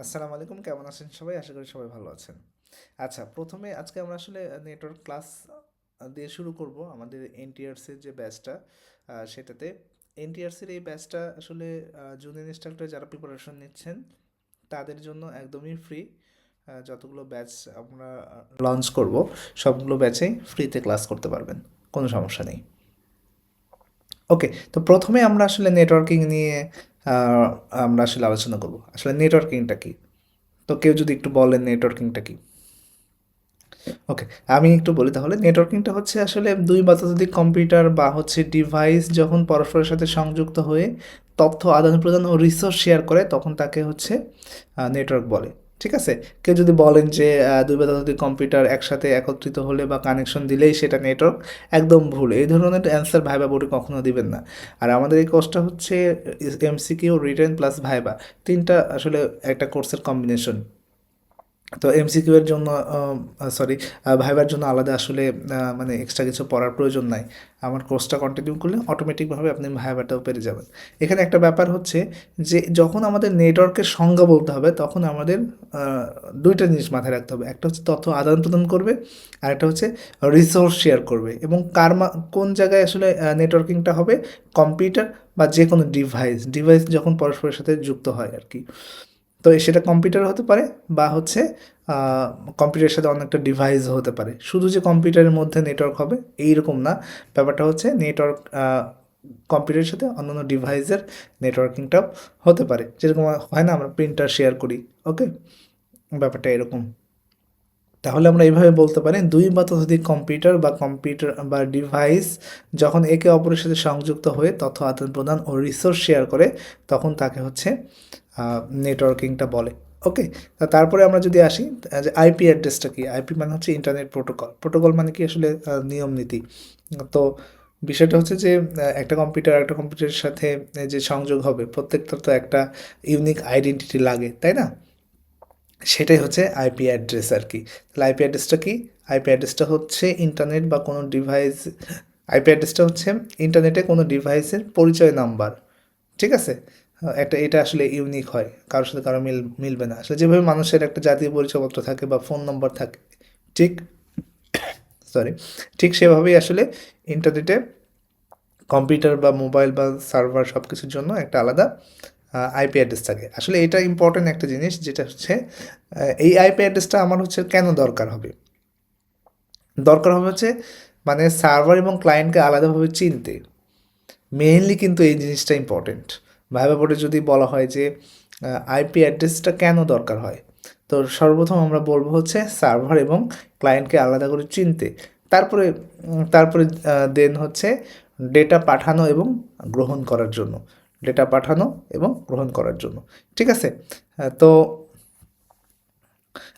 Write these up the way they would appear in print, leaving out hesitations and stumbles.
আসসালামু আলাইকুম, কেমন আছেন সবাই? আশা করি সবাই ভালো আছেন। আচ্ছা, প্রথমে আজকে আমরা আসলে নেটওয়ার্ক ক্লাস দিয়ে শুরু করব আমাদের এনটিআরসির যে ব্যাচটা সেটাতে। এনটিআরসির এই ব্যাচটা আসলে জুনিয়র ইনস্ট্রাক্টর যারা প্রিপারেশন নিচ্ছেন তাদের জন্য একদমই ফ্রি। যতগুলো ব্যাচ আমরা লঞ্চ করব সবগুলো ব্যাচেই ফ্রিতে ক্লাস করতে পারবেন, কোনো সমস্যা নেই। ওকে, তো প্রথমে আমরা আসলে নেটওয়ার্কিং নিয়ে আহ, আমরা আসলে আলোচনা করব। আসলে নেটওয়ার্কিংটা কি? তো কেউ যদি একটু বলেন নেটওয়ার্কিংটা কি? ওকে, আমি একটু বলি তাহলে। নেটওয়ার্কিংটা হচ্ছে আসলে দুই বা ততোধিক কম্পিউটার বা হচ্ছে ডিভাইস যখন পরস্পরের সাথে সংযুক্ত হয়ে তথ্য আদান প্রদান ও রিসোর্স শেয়ার করে তখন তাকে হচ্ছে নেটওয়ার্ক বলে। ঠিক আছে? কেউ যদি বলেন যে দুই বা ততোধিক কম্পিউটার একসাথে একত্রিত হলে বা কানেকশন দিলেই সেটা নেটওয়ার্ক, একদম ভুল। এই ধরনের অ্যান্সার ভাইবা বোর্ডে কখনো দিবেন না। আর আমাদের এই কোর্সটা হচ্ছে এমসিকিউ, রিটেন প্লাস ভাইবা, তিনটা আসলে একটা কোর্সের কম্বিনেশন। তো এমসিকিউ এর জন্য সরি, ভাইবার জন্য আলাদা আসলে মানে এক্সট্রা কিছু পড়ার প্রয়োজন নাই। আমার কোর্সটা কন্টিনিউ করলে অটোমেটিকভাবে আপনি ভাইবাটাও পেরে যাবেন। এখানে একটা ব্যাপার হচ্ছে যে যখন আমাদের নেটওয়ার্কের সংজ্ঞা বলতে হবে তখন আমাদের দুইটা জিনিস মাথায় রাখতে হবে। একটা হচ্ছে তথ্য আদান প্রদান করবে, আর একটা হচ্ছে রিসোর্স শেয়ার করবে। এবং কোন জায়গায় আসলে নেটওয়ার্কিংটা হবে? কম্পিউটার বা যে কোনো ডিভাইস ডিভাইস যখন পরস্পরের সাথে যুক্ত হয় আর কি। তো সেটা কম্পিউটার হতে পারে বা হচ্ছে কম্পিউটারের সাথে অনেকটা ডিভাইস হতে পারে। শুধু যে কম্পিউটারের মধ্যে নেটওয়ার্ক হবে এইরকম না। ব্যাপারটা হচ্ছে নেটওয়ার্ক কম্পিউটারের সাথে অন্যান্য ডিভাইসের নেটওয়ার্কিংটাও হতে পারে। যেরকম হয় না, আমরা প্রিন্টার শেয়ার করি। ওকে, ব্যাপারটা এরকম। তাহলে আমরা এইভাবে বলতে পারি, দুই বা ততোধিক কম্পিউটার বা কম্পিউটার বা ডিভাইস যখন একে অপরের সাথে সংযুক্ত হয়ে তথ্য আদান প্রদান ও রিসোর্স শেয়ার করে তখন তাকে হচ্ছে নেটওয়ার্কিংটা বলে। ওকে, তারপরে আমরা যদি আসি যে আইপি অ্যাড্রেসটা কি? আইপি মানে হচ্ছে ইন্টারনেট প্রোটোকল। প্রোটোকল মানে কি আসলে নিয়ম নীতি। তো বিষয়টা হচ্ছে যে একটা কম্পিউটার একটা কম্পিউটারের সাথে যে সংযোগ হবে প্রত্যেকটার তো একটা ইউনিক আইডেন্টিটি লাগে, তাই না? সেটাই হচ্ছে আইপি অ্যাড্রেস আর কি। তাহলে আইপি অ্যাড্রেসটা কি? আইপি অ্যাড্রেসটা হচ্ছে ইন্টারনেট বা কোনো ডিভাইস, আইপি অ্যাড্রেসটা হচ্ছে ইন্টারনেটে কোনো ডিভাইসের পরিচয় নাম্বার। ঠিক আছে? একটা এটা আসলে ইউনিক হয়, কারোর সাথে কারো মিলবে না। আসলে যেভাবে মানুষের একটা জাতীয় পরিচয়পত্র থাকে বা ফোন নম্বর থাকে, ঠিক, সরি, ঠিক সেভাবেই আসলে ইন্টারনেটে কম্পিউটার বা মোবাইল বা সার্ভার সব কিছুর জন্য একটা আলাদা আইপি অ্যাড্রেস থাকে। আসলে এটা ইম্পর্টেন্ট একটা জিনিস, যেটা হচ্ছে এই আইপি অ্যাড্রেসটা আমার হচ্ছে কেন দরকার হবে? দরকার হবে হচ্ছে মানে সার্ভার এবং ক্লায়েন্টকে আলাদাভাবে চিনতে। মেইনলি কিন্তু এই জিনিসটা ইম্পর্টেন্ট। ভাইবা বোর্ডে যদি বলা হয় যে আইপি অ্যাড্রেসটা কেন দরকার হয়, তো সর্বপ্রথম আমরা বলবো হচ্ছে সার্ভার এবং ক্লায়েন্টকে আলাদা করে চিনতে। তারপরে তারপরে দেন হচ্ছে ডেটা পাঠানো এবং গ্রহণ করার জন্য। ডেটা পাঠানো এবং গ্রহণ করার জন্য। ঠিক আছে? তো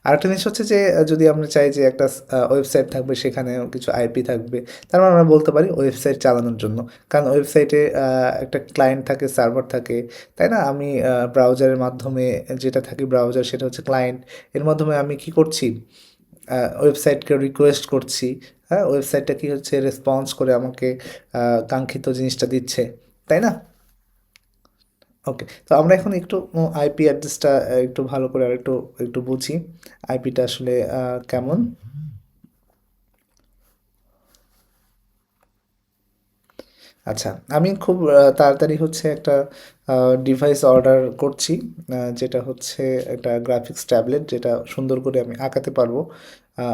আরেকটা জিনিস হচ্ছে যে যদি আমরা চাই যে একটা ওয়েবসাইট থাকবে, সেখানেও কিছু আইপি থাকবে, তার মানে আমরা বলতে পারি ওয়েবসাইট চালানোর জন্য। কারণ ওয়েবসাইটে একটা ক্লায়েন্ট থাকে, সার্ভার থাকে, তাই না? আমি ব্রাউজারের মাধ্যমে যেটা থাকি, ব্রাউজার সেটা হচ্ছে ক্লায়েন্ট। এর মাধ্যমে আমি কি করছি? ওয়েবসাইটকে রিকোয়েস্ট করছি। হ্যাঁ, ওয়েবসাইটটা কি হচ্ছে রেসপন্স করে আমাকে কাঙ্ক্ষিত জিনিসটা দিচ্ছে, তাই না? ওকে, তো আমরা এখন একটু আইপি অ্যাড্রেসটা একটু ভালো করে আর একটু একটু বুঝি আইপিটা আসলে কেমন। আচ্ছা, আমি খুব তাড়াতাড়ি হচ্ছে একটা ডিভাইস অর্ডার করছি, যেটা হচ্ছে একটা গ্রাফিক্স ট্যাবলেট, যেটা সুন্দর করে আমি আঁকাতে পারবো।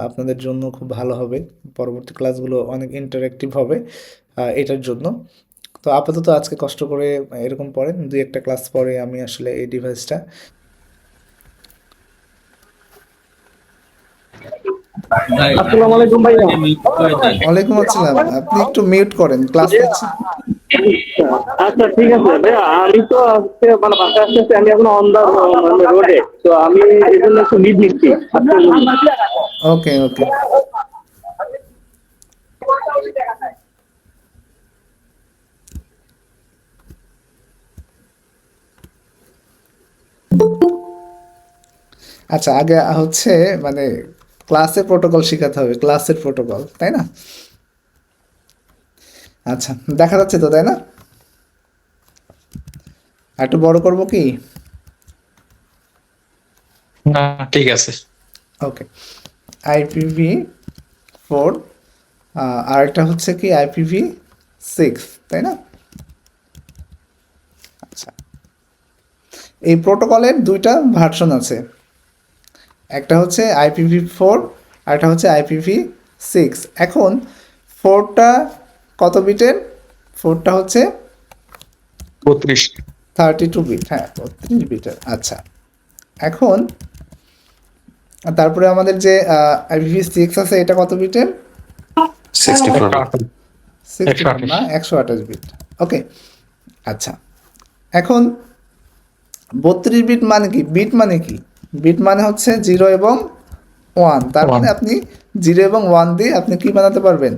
আপনাদের জন্য খুব ভালো হবে, পরবর্তী ক্লাসগুলো অনেক ইন্টারেক্টিভ হবে এটার জন্য। তো আপাতত আজকে কষ্ট করে এরকম পড়েন, দুই একটা ক্লাস পরে আমি আসলে এই ডিভাইসটা। ভাই আসসালামু আপনি আলাইকুম ভাইয়া। সবাইকে মিউট করে দেন। ওয়ালাইকুম আসসালাম, আপনি একটু মিউট করেন, ক্লাস নিচ্ছি। আচ্ছা ঠিক আছে ভাইয়া, আমি তো আজকে মানে বাসায় আসতেছি, আমি এখন অন দা রোডে, তো আমি এই জন্য একটু লিভ নিচ্ছি আজকের জন্য। ওকে ওকে। আচ্ছা, আগে হচ্ছে মানে ক্লাসের প্রোটোকল শেখাতে হবে, ক্লাসের প্রোটোকল, তাই না? আচ্ছা, দেখা যাচ্ছে তো, তাই না? আর একটু বড় করবো কি? না ঠিক আছে। ওকে, IPv4 আর একটা হচ্ছে কি IPv6, তাই না? আচ্ছা, এই প্রোটোকলের দুইটা ভার্সন আছে, একটা হচ্ছে IPv4 আর একটা হচ্ছে IPv6। এখন ফোরটা কত বিটের? ফোরটা হচ্ছে 32। 32 বিট, হ্যাঁ 32 বিটের। আচ্ছা, এখন তারপরে আমাদের যে IPv6 আছে এটা কত বিটের? 64 64 না, 128 বিট। ওকে, আচ্ছা, এখন 32 বিট মানে কি? বিট মানে কি? বিট মানে হচ্ছে 0 এবং 1। তার মানে আপনি 0 এবং 1 দিয়ে আপনি কি বানাতে পারবেন?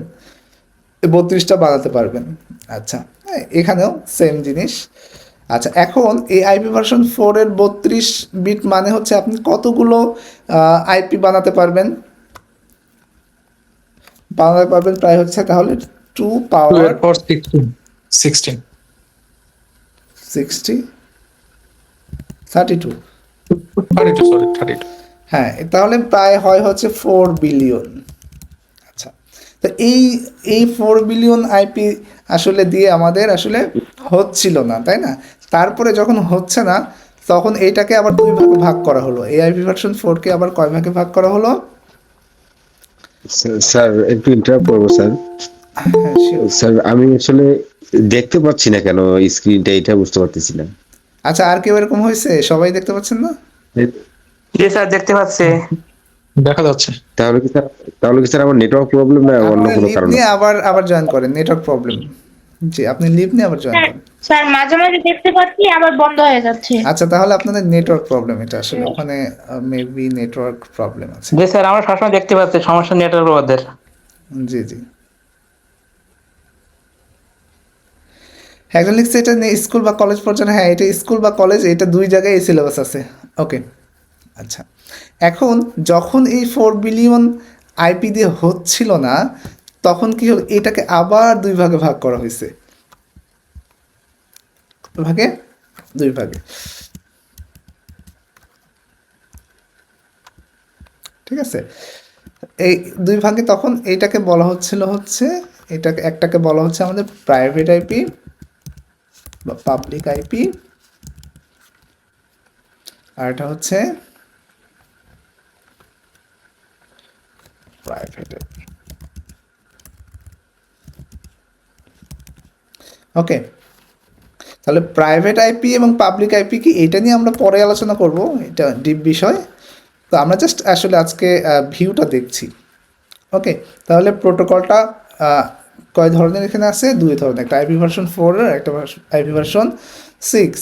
32টা বানাতে পারবেন। আচ্ছা, এখানেও সেম জিনিস। আচ্ছা, এখন এই IPv4 এর 32 বিট মানে হচ্ছে আপনি কতগুলো আইপি বানাতে পারবেন? বানাতে পারবেন প্রায় হচ্ছে তাহলে 2 2 পাওয়ার এর পর 16 60 32। 32 সরি 32। হ্যাঁ, তাহলে প্রায় হয় হচ্ছে 4 বিলিয়ন। আচ্ছা, তো এই 4 বিলিয়ন আইপি আসলে দিয়ে আমাদের আসলে হচ্ছিল না, তাই না? তারপরে যখন হচ্ছে না তখন এইটাকে আবার দুই ভাগে ভাগ করা হলো। এই IPv4 কে আবার কয় ভাগে ভাগ করা হলো? স্যার একটু ইন্টারাপ্ট করবো স্যার। হ্যাঁ sure. স্যার আমি আসলে দেখতে পাচ্ছি না কেন স্ক্রিনটা, এটা বুঝতে পারতেছি না। আচ্ছা, আর কেউ এরকম হয়েছে? সবাই দেখতে পাচ্ছেন না? জি স্যার দেখতে পাচ্ছি। দেখা যাচ্ছে। তাহলে কি স্যার আমার নেটওয়ার্ক প্রবলেম না অন্য আপনি কোনো লিভ কারণ নিয়ে আছে? আবার জয়েন করেন, নেটওয়ার্ক প্রবলেম। জি, আপনি লিভ নিয়ে আবার জয়েন স্যার করেন। স্যার মাঝে মাঝে দেখতে পাচ্ছি আবার বন্ধ হয়ে যাচ্ছে। আচ্ছা, তাহলে আপনাদের নেটওয়ার্ক প্রবলেম, এটা আসলে ওখানে মেবি নেটওয়ার্ক প্রবলেম আছে। জি স্যার আমরা সবসময় দেখতে পাচ্ছি সমস্যা নেটওয়ার্ক ওদের। জি জি, একজন লিখছে এটা স্কুল বা কলেজ পর্যন্ত। হ্যাঁ, এটা স্কুল বা কলেজ, এটা দুই জায়গায় এই সিলেবাস আছে। ওকে, আচ্ছা, এখন যখন এই 4 বিলিয়ন আইপি দিয়ে হচ্ছিল না তখন কি হলো? এটাকে আবার দুই ভাগে ভাগ করা হয়েছে, দুই ভাগে। ঠিক আছে, এই দুই ভাগে তখন এইটাকে বলা হচ্ছিল হচ্ছে, এটাকে একটাকে বলা হচ্ছে আমাদের প্রাইভেট আইপি বা পাবলিক আইপি, আর এটা হচ্ছে প্রাইভেট আইপি। ওকে, তাহলে প্রাইভেট আইপি এবং পাবলিক আইপি কি, এটা নিয়ে আমরা পরে আলোচনা করব, এটা ডিপ বিষয়। তো আমরা জাস্ট আসলে আজকে ভিউটা দেখছি। ওকে, তাহলে প্রোটোকলটা কয় ধরনের এখানে আছে? দুই ধরনের, একটা IPv4 আর একটা IPv6।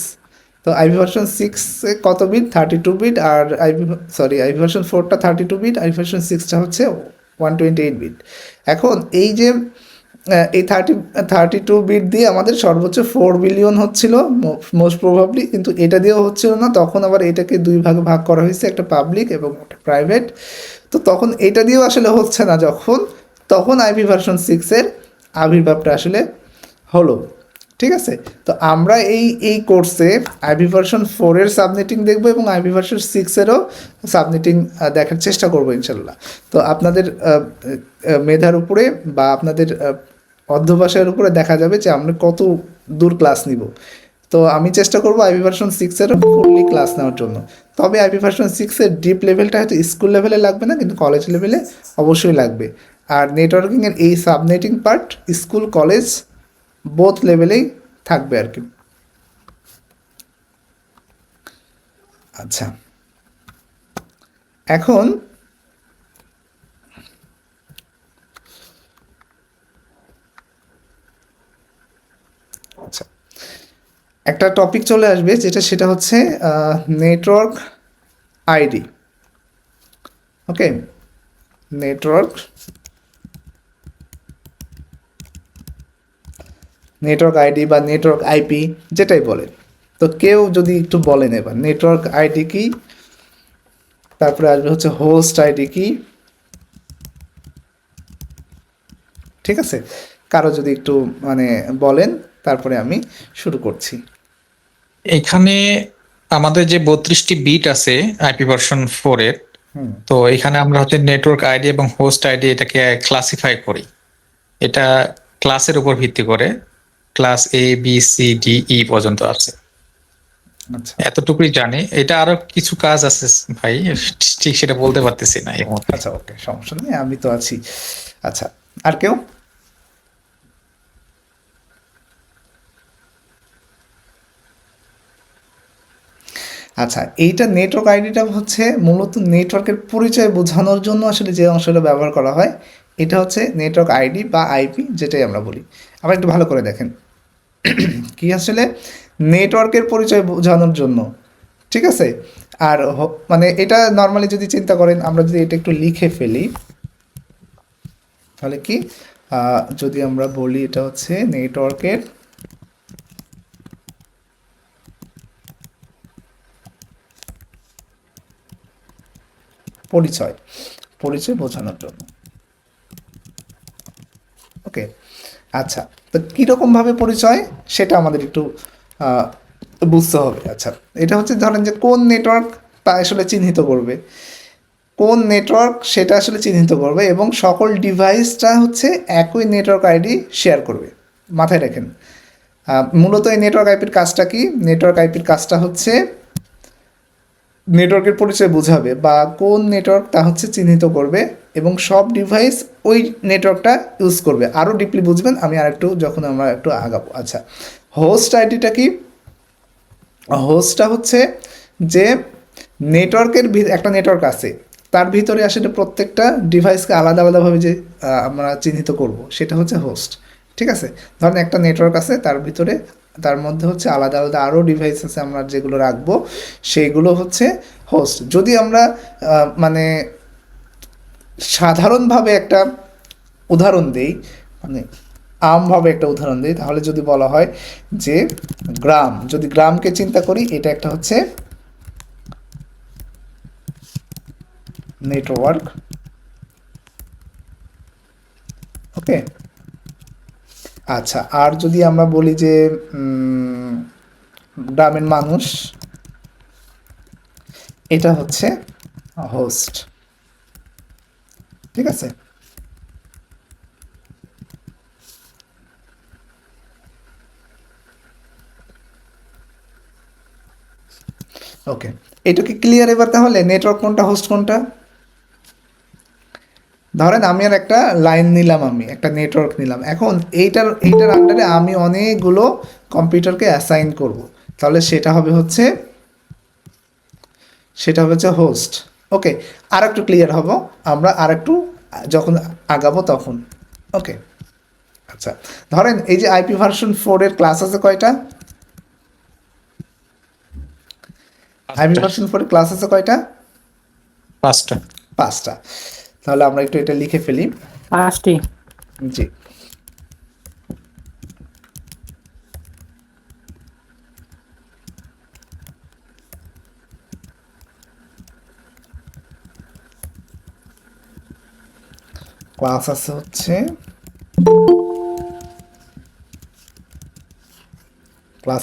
তো IPv6 কত বিট? 32 বিট। আর IPv4টা 32 বিট, IPv6টা হচ্ছে 128 বিট। এখন এই যে এই 32 বিট দিয়ে আমাদের সর্বোচ্চ 4 বিলিয়ন হচ্ছিল মোস্ট প্রবাবলি, কিন্তু এটা দিয়েও হচ্ছিল না। তখন আবার এটাকে দুই ভাগে ভাগ করা হয়েছে, একটা পাবলিক এবং একটা প্রাইভেট। তো তখন এটা দিয়েও আসলে হচ্ছে না যখন, তখন IPv6 এর আবির্ভাবটা আসলে হলো। ঠিক আছে, তো আমরা এই কোর্সে IPv4 এর সাবনেটিং দেখব এবং IPv6-এরও সাবনেটিং দেখার চেষ্টা করব ইনশাল্লাহ। তো আপনাদের মেধার উপরে বা আপনাদের অধ্যবসায়ের উপরে দেখা যাবে যে আমরা কত দূর ক্লাস নিব। তো আমি চেষ্টা করব IPv6-এর ফুললি ক্লাস নেওয়ার জন্য। তবে IPv6-এর ডিপ লেভেলটা হয়তো স্কুল লেভেলে লাগবে না, কিন্তু কলেজ লেভেলে অবশ্যই লাগবে। আর নেটওয়ার্কিংয়ের এই subnetting part school college both লেভেলেই থাকবে আর কি। আচ্ছা, এখন আচ্ছা, একটা টপিক চলে আসবে যেটা, সেটা হচ্ছে নেটওয়ার্ক আইডি। ওকে, নেটওয়ার্ক আইডি বা নেটওয়ার্ক আইপি যেটাই বলে। তো কেউ যদি একটু বলেন এবার নেটওয়ার্ক আইডি কি, তারপরে আসবে হচ্ছে হোস্ট আইডি কি। ঠিক আছে, কারো যদি একটু মানে বলেন, তারপরে আমি শুরু করছি। এখানে আমাদের যে 32টি বিট আছে আইপি ভার্সন 4 এর, হুম তো এখানে আমরা হচ্ছে নেটওয়ার্ক আইডি এবং হোস্ট আইডি এটাকে ক্লাসিফাই করি। এটা ক্লাসের উপর ভিত্তি করে class A B C D E পর্যন্ত আছে, আচ্ছা এতটুকুই জানি। এটা আরো কিছু কাজ আছে ভাই, ঠিক সেটা বলতে পারতেছি না এই মুহূর্তে। আচ্ছা ওকে, সমস্যা নেই, আমি তো আছি। আচ্ছা, আর কেউ? আচ্ছা, এইটা নেটওয়ার্ক আইডিটা হচ্ছে মূলত নেটওয়ার্কের পরিচয় বোঝানোর জন্য আসলে যে অংশটা ব্যবহার করা হয়, এটা হচ্ছে নেটওয়ার্ক আইডি বা আইপি, যেটাই আমরা বলি। আবার একটু ভালো করে দেখেন, কি আসলে নেটওয়ার্কের পরিচয় বোঝানোর জন্য, ঠিক আছে? আর মানে এটা নর্মালি যদি চিন্তা করেন, আমরা যদি এটা একটু লিখে ফেলি, তাহলে কি যদি আমরা বলি এটা হচ্ছে নেটওয়ার্কের পরিচয়, পরিচয় বোঝানোর জন্য। ওকে, আচ্ছা, তো কীরকম ভাবে পরিচয় সেটা আমাদের একটু বুঝতে হবে। আচ্ছা, এটা হচ্ছে ধরেন যে কোন নেটওয়ার্ক তা আসলে চিহ্নিত করবে, কোন নেটওয়ার্ক সেটা আসলে চিহ্নিত করবে, এবং সকল ডিভাইসটা হচ্ছে একই নেটওয়ার্ক আইডি শেয়ার করবে। মাথায় রাখেন, মূলত এই নেটওয়ার্ক আইপির কাজটা কি? নেটওয়ার্ক আইপির কাজটা হচ্ছে নেটওয়ার্কের পরিচয় বোঝাবে, বা কোন নেটওয়ার্ক তা হচ্ছে চিহ্নিত করবে, এবং সব ডিভাইস ওই নেটওয়ার্কটা ইউজ করবে। আরও ডিপলি বুঝবেন আমি আরেকটু যখন আমরা একটু আগাবো। আচ্ছা, হোস্ট আইডিটা কি? হোস্টটা হচ্ছে যে নেটওয়ার্কের একটা নেটওয়ার্ক আছে, তার ভিতরে আসলে প্রত্যেকটা ডিভাইসকে আলাদা আলাদাভাবে যে আমরা চিহ্নিত করব, সেটা হচ্ছে হোস্ট। ঠিক আছে, ধরেন একটা নেটওয়ার্ক আছে, তার ভিতরে তার মধ্যে হচ্ছে আলাদা আলাদা আরও ডিভাইস আছে আমরা যেগুলো রাখবো, সেইগুলো হচ্ছে হোস্ট। যদি আমরা মানে সাধারণভাবে একটা উদাহরণ দিই, মানে আমভাবে একটা উদাহরণ দিই, তাহলে যদি বলা হয় যে গ্রাম, যদি গ্রামকে চিন্তা করি, এটা একটা হচ্ছে নেটওয়ার্ক। ওকে, আচ্ছা, আর যদি আমরা বলি যে গ্রামের মানুষ, এটা হচ্ছে হোস্ট। ঠিক আছে, ওকে, এটা কি ক্লিয়ার এবার? তাহলে নেটওয়ার্ক কোনটা, হোস্ট কোনটা? ধরেন আমি আর একটা লাইন নিলাম, আমি একটা নেটওয়ার্ক নিলাম, এখন এইটার আন্ডারে আমি অনেকগুলো কম্পিউটারকে অ্যাসাইন করব, তাহলে সেটা হবে হচ্ছে হোস্ট। ওকে, আর একটু ক্লিয়ার হব আমরা, আর একটু যখন আগাবো তখন। ওকে, আচ্ছা, ধরেন এই যে আইপি ভার্সন 4 এর ক্লাস আছে কয়টা? আইপি ভার্সন 4 এর ক্লাস আছে কয়টা? 5টা। 5টা। তাহলে আমরা একটু এটা লিখে ফেলি। 5টি। জি, ক্লাস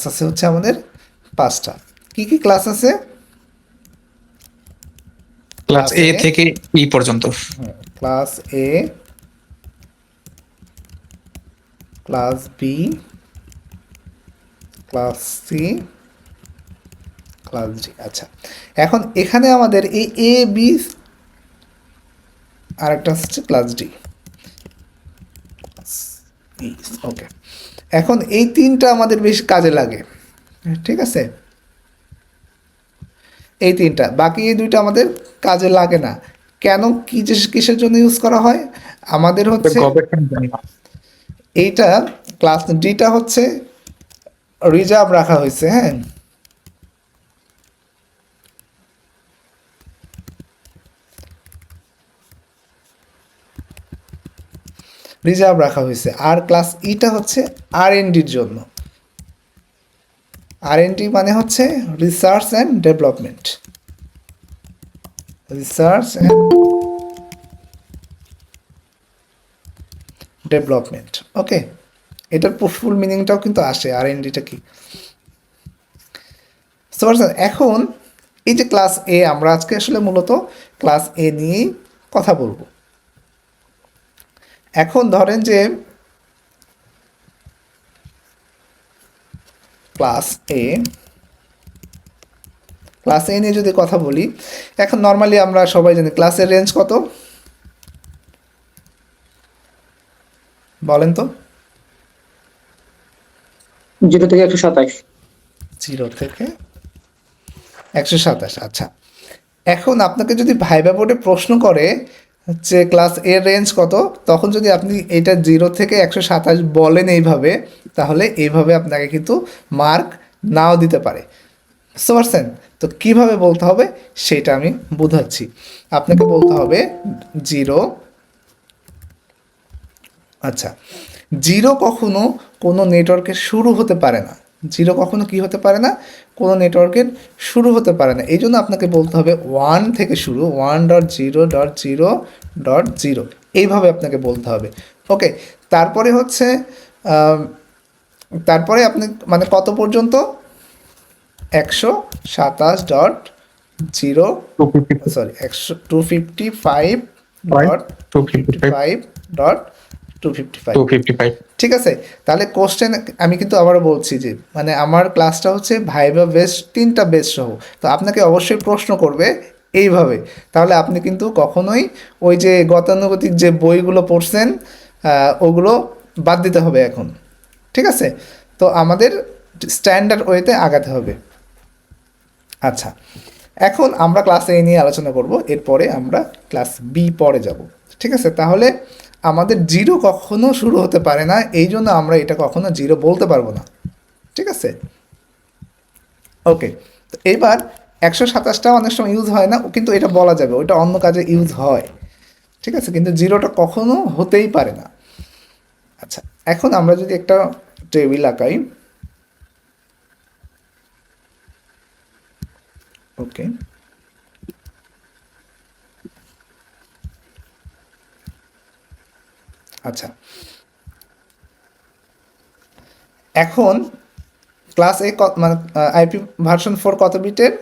আছে হচ্ছে আমাদের 5টা। কি কি ক্লাস আছে? ক্লাস এ থেকে ই পর্যন্ত। Class A, class B, class C, class D. আচ্ছা, এখন এখানে আমাদের এই এ বি আর একটা হচ্ছে ক্লাস ডি। ওকে, এখন এই 3টা আমাদের বেশ কাজে লাগে। ঠিক আছে, এই 3টা, বাকি এই 2টা আমাদের কাজে লাগে না। কেন? কিসের জন্য ইউজ করা হয়? আমাদের হচ্ছে এইটা ক্লাস ডিটা হচ্ছে রিজার্ভ রাখা হয়েছে। হ্যাঁ, রিজার্ভ রাখা হয়েছে, আর ক্লাস ইটা হচ্ছে আর&ডির জন্য। আর&ডি মানে হচ্ছে research and development, research and development. Okay, এটার ফুল মিনিংটাও কিন্তু আসে, আর&ডিটা কি। বুঝতে পারছেন? এখন এই যে ক্লাস এ, আমরা আজকে আসলে মূলত ক্লাস এ নিয়েই কথা বলবো। এখন ধরেন যে ক্লাস এ নিয়ে যদি কথা বলি, এখন নর্মালি আমরা সবাই জানি ক্লাসের রেঞ্জ কত, বলেন তো? 0 থেকে 127। 0 থেকে 127। আচ্ছা, এখন আপনাকে যদি ভাইবা বোর্ডে প্রশ্ন করে যে ক্লাস এর রেঞ্জ কত, তখন যদি আপনি এটা 0 থেকে 127 বলেন এইভাবে, তাহলে এইভাবে আপনাকে কিন্তু মার্ক নাও দিতে পারে। বুঝতে পারছেন? তো কীভাবে বলতে হবে সেটা আমি বোঝাচ্ছি। আপনাকে বলতে হবে 0, আচ্ছা 0 কখনো কোনো নেটওয়ার্কের শুরু হতে পারে না। 0 কখনো কি হতে পারে না? কোনো নেটওয়ার্কের শুরু হতে পারে না। এই জন্য আপনাকে বলতে হবে 1 থেকে শুরু, 1.0.0.0, এইভাবে আপনাকে বলতে হবে। ওকে, তারপরে হচ্ছে তারপরে আপনি মানে কত পর্যন্ত? 127.0, সরি 255.255.255। ঠিক আছে, তাহলে কোশ্চেন আমি কিন্তু আবারও বলছি যে মানে আমার ক্লাসটা হচ্ছে ভাইবা বেস, 3টা বেস সহ। তো আপনাকে অবশ্যই প্রশ্ন করবে এইভাবে, তাহলে আপনি কিন্তু কখনোই ওই যে গতানুগতিক যে বইগুলো পড়ছেন ওগুলো বাদ দিতে হবে এখন। ঠিক আছে, তো আমাদের স্ট্যান্ডার্ড ওয়েতে আগাতে হবে। আচ্ছা, এখন আমরা ক্লাস এ নিয়ে আলোচনা করব, এরপরে আমরা ক্লাস বি পরে যাব। ঠিক আছে, তাহলে আমাদের 0 কখনো শুরু হতে পারে না, এই জন্য আমরা এটা কখনো 0 বলতে পারবো না। ঠিক আছে, ওকে। তো এবার 127টা অনেক সময় ইউজ হয় না, কিন্তু এটা বলা যাবে, ওইটা অন্য কাজে ইউজ হয়। ঠিক আছে, কিন্তু 0টা কখনো হতেই পারে না। আচ্ছা, এখন আমরা যদি একটা টেবিল আঁকাই, ওকে, আচ্ছা এখন ক্লাস এ মানে আইপি ভার্সন 4 কত বিটের?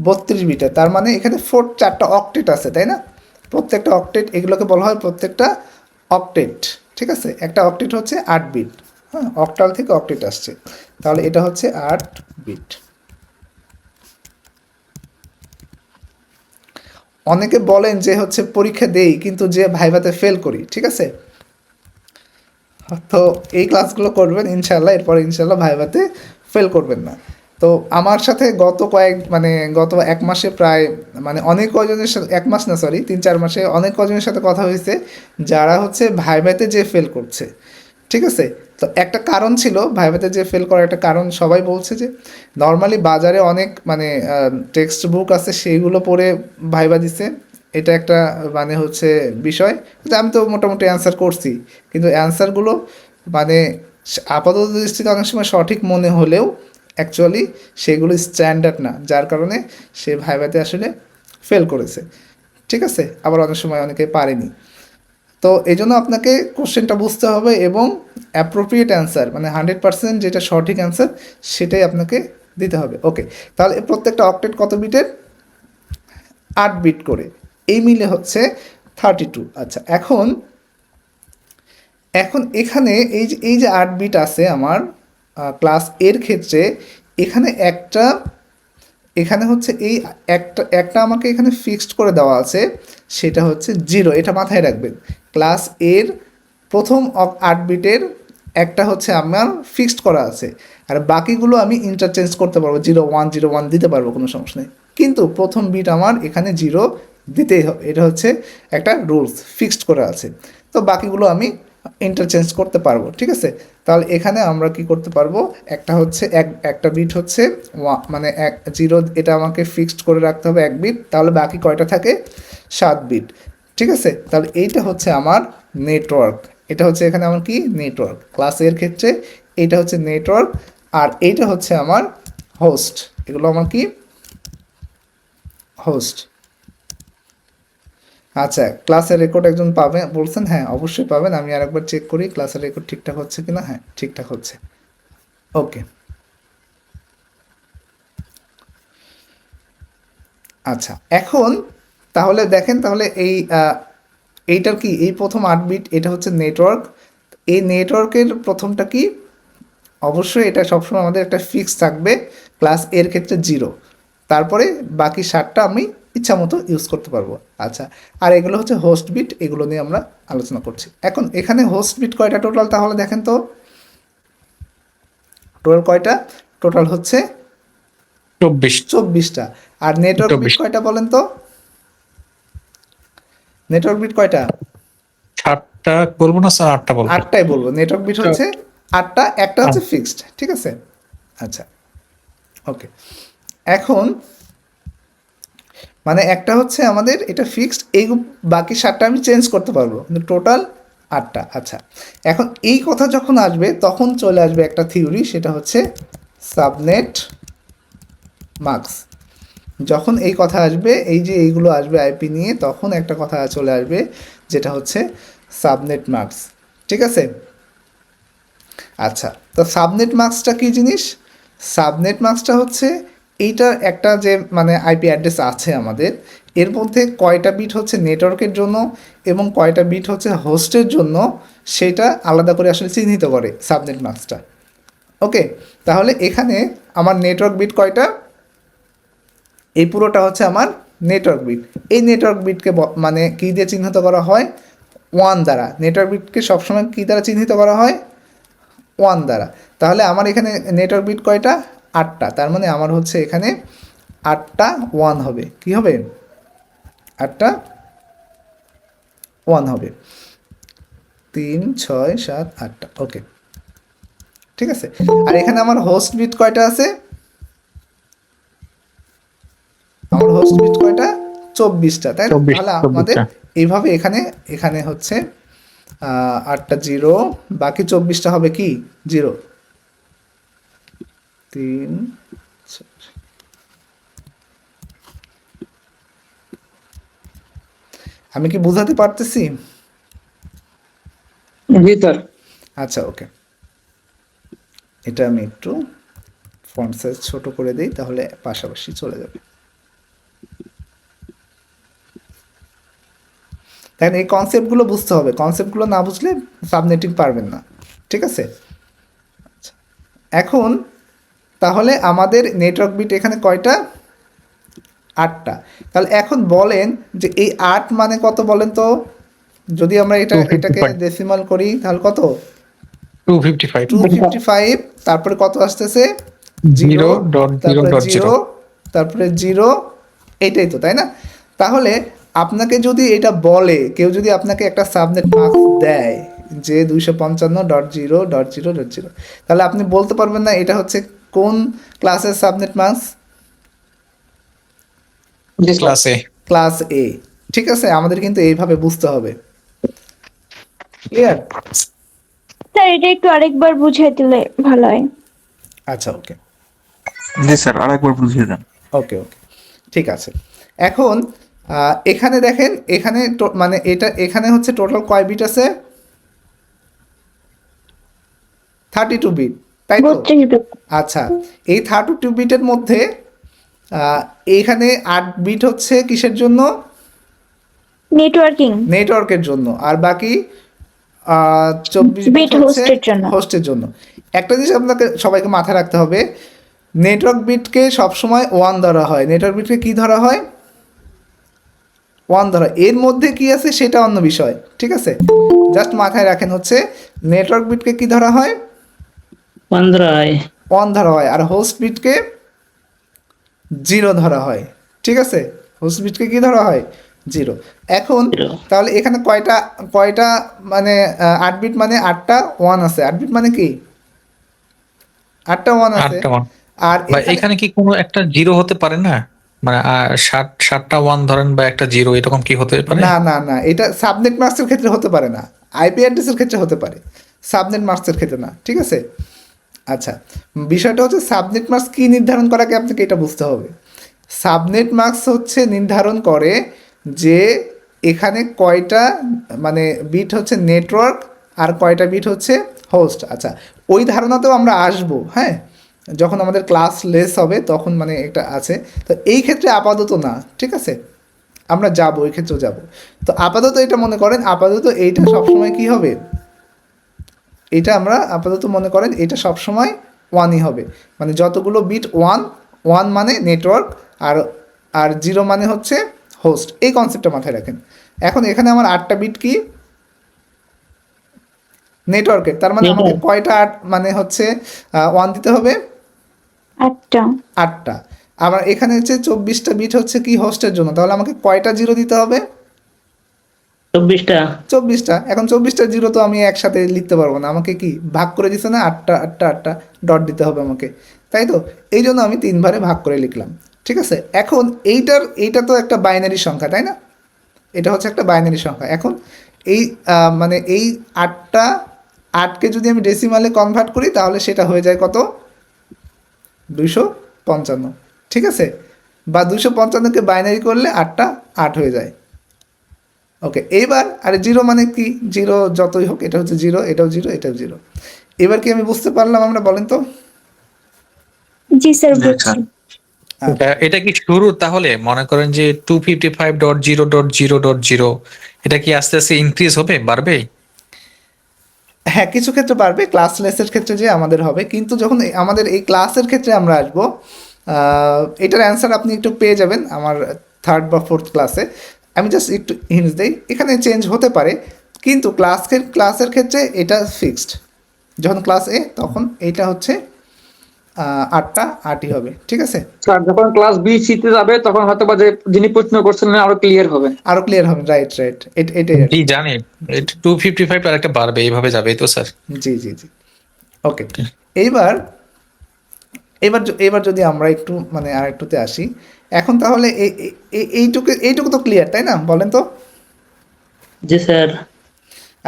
32 বিটের। তার মানে এখানে 4টা অক্টেট আছে, তাই না? প্রত্যেকটা অক্টেট, এগুলোকে বলা হয় প্রত্যেকটা অক্টেট। ঠিক আছে, একটা অক্টেট হচ্ছে 8 বিট। হ্যাঁ, অক্টাল থেকে অক্টেট আসছে, তাহলে এটা হচ্ছে 8 বিট। অনেকে বলেন যে হচ্ছে পরীক্ষা দেই কিন্তু যে ভাইভাতে ফেল করি। ঠিক আছে, তো এই ক্লাসগুলো করবেন ইনশাল্লাহ, এরপর ইনশাল্লাহ ভাইভাতে ফেল করবেন না। তো আমার সাথে গত গত 1 মাসে প্রায় মানে অনেক কজনের সাথে, 1 মাস না সরি 3-4 মাসে অনেক কজনের সাথে কথা হয়েছে যারা হচ্ছে ভাইভাতে যে ফেল করছে। ঠিক আছে, তো একটা কারণ ছিল ভাইভাতে যে ফেল করার একটা কারণ, সবাই বলছে যে নর্মালি বাজারে অনেক মানে টেক্সট বুক আছে, সেইগুলো পড়ে ভাইভা দিছে, এটা একটা মানে হচ্ছে বিষয়। কিন্তু আমি তো মোটামুটি অ্যান্সার করছি, কিন্তু অ্যান্সারগুলো মানে আপাতত দৃষ্টিতে অনেক সময় সঠিক মনে হলেও অ্যাকচুয়ালি সেগুলো স্ট্যান্ডার্ড না, যার কারণে সে ভাইভাতে আসলে ফেল করেছে। ঠিক আছে, আবার অনেক সময় অনেকে পারেনি। তো এই জন্য আপনাকে কোশ্চেনটা বুঝতে হবে এবং অ্যাপ্রোপ্রিয়েট অ্যান্সার মানে 100% যেটা সঠিক অ্যান্সার সেটাই আপনাকে দিতে হবে। ওকে, তাহলে প্রত্যেকটা অক্টেট কত বিটের? 8 বিট করে, এই মিলে হচ্ছে 32। আচ্ছা, এখন এখানে এই যে 8 বিট আছে আমার ক্লাস এর ক্ষেত্রে, এখানে হচ্ছে এই একটা আমাকে এখানে ফিক্সড করে দেওয়া আছে, সেটা হচ্ছে 0। এটা মাথায় রাখবেন, ক্লাস এর প্রথম 8 বিটের একটা হচ্ছে আমার ফিক্সড করা আছে, আর বাকিগুলো আমি ইন্টারচেঞ্জ করতে পারবো, 0101 দিতে পারবো, কোনো সমস্যা নেই। কিন্তু প্রথম বিট আমার এখানে 0 দিতেই হবে, এটা হচ্ছে একটা রুলস ফিক্সড করা আছে। তো বাকিগুলো আমি ইন্টারচেঞ্জ করতে পারবো। ঠিক আছে, তাহলে এখানে আমরা কি করতে পারবো, একটা হচ্ছে একটা বিট হচ্ছে মানে 0, এটা আমাকে ফিক্সড করে রাখতে হবে 1 বিট, তাহলে বাকি কয়টা থাকে? 7 বিট। ঠিক আছে, তাহলে এইটা হচ্ছে আমার নেটওয়ার্ক, এটা হচ্ছে এখানে আমার কি নেটওয়ার্ক, ক্লাস এর ক্ষেত্রে এইটা হচ্ছে নেটওয়ার্ক, আর এইটা হচ্ছে আমার হোস্ট, এগুলো আমার কি হোস্ট। আচ্ছা, ক্লাসের রেকর্ড একজন পাবেন বলছেন, হ্যাঁ অবশ্যই পাবেন, আমি আরেকবার চেক করি ক্লাসের রেকর্ড ঠিকঠাক হচ্ছে কিনা। হ্যাঁ ঠিকঠাক হচ্ছে, ওকে। আচ্ছা, এখন তাহলে দেখেন, তাহলে এইটার কি, এই প্রথম 8 বিট এটা হচ্ছে নেটওয়ার্ক। এই নেটওয়ার্কের প্রথমটা কি, অবশ্যই এটা সবসময় আমাদের একটা ফিক্স থাকবে, ক্লাস এর ক্ষেত্রে 0। তারপরে বাকি 7টা আমি ইচ্ছা মতো ইউজ করতে পারবো। আচ্ছা, আর এগুলো হচ্ছে হোস্ট বিট, এগুলো নিয়ে আমরা আলোচনা করছি। এখন এখানে হোস্ট বিট কয়টা টোটাল, তাহলে দেখেন তো টোটাল কয়টা, টোটাল হচ্ছে 24টা। আর নেটওয়ার্ক বিট 24 কয়টা বলেন তো, নেটওয়ার্ক বিট কয়টা? 7টা বলবো না স্যার, 8টা বলবো। 8টাই বলবো। নেটওয়ার্ক বিট হচ্ছে 8টা, একটা হচ্ছে ফিক্সড, ঠিক আছে? আচ্ছা, ওকে। এখন মানে একটা হচ্ছে আমাদের এটা ফিক্সড, এই বাকি 7টা আমি চেঞ্জ করতে পারবো, কিন্তু টোটাল 8টা। আচ্ছা, এখন এই কথা যখন আসবে তখন চলে আসবে একটা থিওরি, সেটা হচ্ছে সাবনেট মাস্ক। যখন এই কথা আসবে, এই যে এইগুলো আসবে আইপি নিয়ে, তখন একটা কথা চলে আসবে যেটা হচ্ছে সাবনেট মাস্ক, ঠিক আছে? আচ্ছা, তো সাবনেট মাস্কটা কি জিনিস? সাবনেট মাস্কটা হচ্ছে এইটার একটা যে মানে আইপি অ্যাড্রেস আছে আমাদের, এর মধ্যে কয়টা বিট হচ্ছে নেটওয়ার্কের জন্য এবং কয়টা বিট হচ্ছে হোস্টের জন্য, সেটা আলাদা করে আসলে চিহ্নিত করে সাবনেট মাস্কটা। ওকে, তাহলে এখানে আমার নেটওয়ার্ক বিট কয়টা, এই পুরোটা হচ্ছে আমার নেটওয়ার্ক বিট। এই নেটওয়ার্ক বিটকে মানে কী দিয়ে চিহ্নিত করা হয়? 1 দ্বারা। নেটওয়ার্ক বিটকে সবসময় কী দ্বারা চিহ্নিত করা হয়? 1 দ্বারা। তাহলে আমার এখানে নেটওয়ার্ক বিট কয়টা? 8টা। তার মানে আমার হচ্ছে এখানে 8টা 1 হবে। কি হবে? 8টা 1 হবে। 3 6 7 8টা। ওকে, ঠিক আছে। আর এখানে আমার হোস্ট বিট কয়টা আছে? আমার হোস্ট বিট কয়টা? 24টা, তাই না? তাহলে আমাদের এইভাবে এখানে এখানে হচ্ছে 8টা 0, বাকি 24টা হবে কি 0। 3 আমি কি বোঝাতে পারতেছি? জি স্যার। আচ্ছা, ওকে, এটা আমি একটু ফন্ট সাইজ ছোট করে দিই, তাহলে পাশাপাশি চলে যাবে। দেখেন, এই কনসেপ্টগুলো বুঝতে হবে, কনসেপ্টগুলো না বুঝলে সাবনেটিং পারবেন না, ঠিক আছে? আচ্ছা, এখন তাহলে আমাদের নেটওয়ার্ক বিট এখানে কয়টা? 8টা। তাহলে এখন বলেন যে এই 8 মানে কত বলেন তো? যদি আমরা এটাকে ডেসিমাল করি তাহলে কত? 255। তারপরে কত আসতেছে? 0, তারপরে 0, তারপরে 0, এইটাই তো, তাই না? তাহলে আপনাকে যদি এটা বলে, কেউ যদি আপনাকে একটা সাবনেট মাস্ক দেয় যে 255.0.0.0, তাহলে আপনি বলতে পারবেন না এটা হচ্ছে কোন ক্লাসের সাবনেট মাস্ক? ক্লাস এ, ঠিক আছে? আমাদের কিন্তু এইভাবে বুঝতে হবে। ক্লিয়ার? স্যার এটা একটু আরেকবার বুঝিয়ে দিলে ভালো হয়। আচ্ছা, ওকে, জি স্যার, আরেকবার বুঝিয়ে দেন। ওকে, ওকে, ঠিক আছে। এখন এখানে দেখেন, এখানে মানে এটা এখানে হচ্ছে টোটাল কয় বিট আছে? 32 বিট, তাই তো? আচ্ছা, এই 32 বিটের মধ্যে এইখানে 8 বিট হচ্ছে কিসের জন্য? নেটওয়ার্কের জন্য। আর বাকি 24 বিট হচ্ছে হোস্টের জন্য। একটা জিনিস আপনাকে সবাইকে মাথায় রাখতে হবে, নেটওয়ার্ক বিটকে সবসময় 1 ধরা হয়। নেটওয়ার্ক বিটকে কি ধরা হয়? 1 ধরা। এর মধ্যে কি আছে সেটা অন্য বিষয়, ঠিক আছে? জাস্ট মাথায় রাখেন হচ্ছে নেটওয়ার্ক বিটকে কি ধরা হয়? 1 ধরা হয়। আর হোস্ট বিটকে 0 ধরা হয়, ঠিক আছে? হোস্ট বিটকে কি ধরা হয়? 0। এখন তাহলে এখানে কয়টা মানে 8 বিট মানে 8টা 1 আছে। 8 বিট মানে কি? 8টা 1 আছে। আর এখানে কি কোনো একটা 0 হতে পারে না? মানে 7টা 1 ধরেন বা একটা 0, এরকম কি হতে পারে? না না না, এটা সাবনেট মাস্কের ক্ষেত্রে হতে পারে না, আইপি অ্যাড্রেসের ক্ষেত্রে হতে পারে, সাবনেট মাস্কের ক্ষেত্রে না, ঠিক আছে? আচ্ছা, বিষয়টা হচ্ছে সাবনেট মাস্ক কী নির্ধারণ করাকে আপনাকে এটা বুঝতে হবে। সাবনেট মাস্ক হচ্ছে নির্ধারণ করে যে এখানে কয়টা মানে বিট হচ্ছে নেটওয়ার্ক আর কয়টা বিট হচ্ছে হোস্ট। আচ্ছা, ওই ধারণাতেও আমরা আসবো, হ্যাঁ? যখন আমাদের ক্লাস লেস হবে তখন মানে এটা আছে। তো এই ক্ষেত্রে আপাতত না, ঠিক আছে, আমরা যাব ওই ক্ষেত্রেও যাব। তো আপাতত এটা মনে করেন, আপাতত এইটা সবসময় কি হবে, এটা আমরা আপাতত মনে করেন এটা সবসময় ওয়ানই হবে, মানে যতগুলো বিট ওয়ান, ওয়ান মানে নেটওয়ার্ক, আর আর জিরো মানে হচ্ছে হোস্ট, এই কনসেপ্টটা মাথায় রাখেন। এখন এখানে আমার 8টা বিট কি নেটওয়ার্কের, তার মানে আমাকে কয়টা 8 মানে হচ্ছে ওয়ান দিতে হবে 8টা। 8টা। আবার এখানে হচ্ছে 24টা বিট হচ্ছে কি হোস্টের জন্য, তাহলে আমাকে কয়টা জিরো দিতে হবে 24টা। 24টা। এখন 24টা জিরো তো আমি একসাথে লিখতে পারবো না, আমাকে কি ভাগ করে দিছে না, 8টা 8টা 8টা ডট দিতে হবে আমাকে, তাই তো? এই জন্য আমি 3 বারে ভাগ করে লিখলাম, ঠিক আছে। এখন এইটা তো একটা বাইনারি সংখ্যা, তাই না? এটা হচ্ছে একটা বাইনারি সংখ্যা। এখন এই মানে এই 8কে যদি আমি ডেসিমালে কনভার্ট করি তাহলে সেটা হয়ে যায় কত, 255, ঠিক আছে। বা 255কে বাইনারি করলে 8টা 8 হয়ে যায়। ওকে, এইবার আরে জিরো মানে কি, জিরো যতই হোক এটা হচ্ছে জিরো, এটাও জিরো, এটাও জিরো। এবার কি আমি বুঝতে পারলাম আমরা, বলেন তো? জি স্যার, জি, বুঝছি। স্যার। এটা কি শুরু? তাহলে মনে করেন যে 255.0.0.0 এটা কি আস্তে আস্তে ইনক্রিজ হবে, বাড়বে? হ্যাঁ, কিছু ক্ষেত্রে পারবে, ক্লাস লেসের ক্ষেত্রে যে আমাদের হবে, কিন্তু যখন আমাদের এই ক্লাসের ক্ষেত্রে আমরা আসবো, এটার অ্যান্সার আপনি একটু পেয়ে যাবেন আমার 3rd বা 4th ক্লাসে। আমি জাস্ট একটু হিন্টস দিই, এখানে চেঞ্জ হতে পারে, কিন্তু ক্লাসের ক্ষেত্রে এটা ফিক্সড। যখন ক্লাস এ তখন এইটা হচ্ছে 8টা 8ই হবে, ঠিক আছে। স্যার যখন ক্লাস বি সি তে যাবে তখন হয়তো বা যে যিনি প্রশ্ন করছেন আরো ক্লিয়ার হবে। আরো ক্লিয়ার হবে, রাইট রাইট, এটাই আর জি কি। জানি, 255 আর একটা বাড়বে, এইভাবে যাবে, এই তো স্যার। জি জি জি, ওকে। এইবার এবার যদি আমরা একটু মানে আর একটুতে আসি, এখন তাহলে এইটুকু তো ক্লিয়ার, তাই না? বলেন তো। জি স্যার।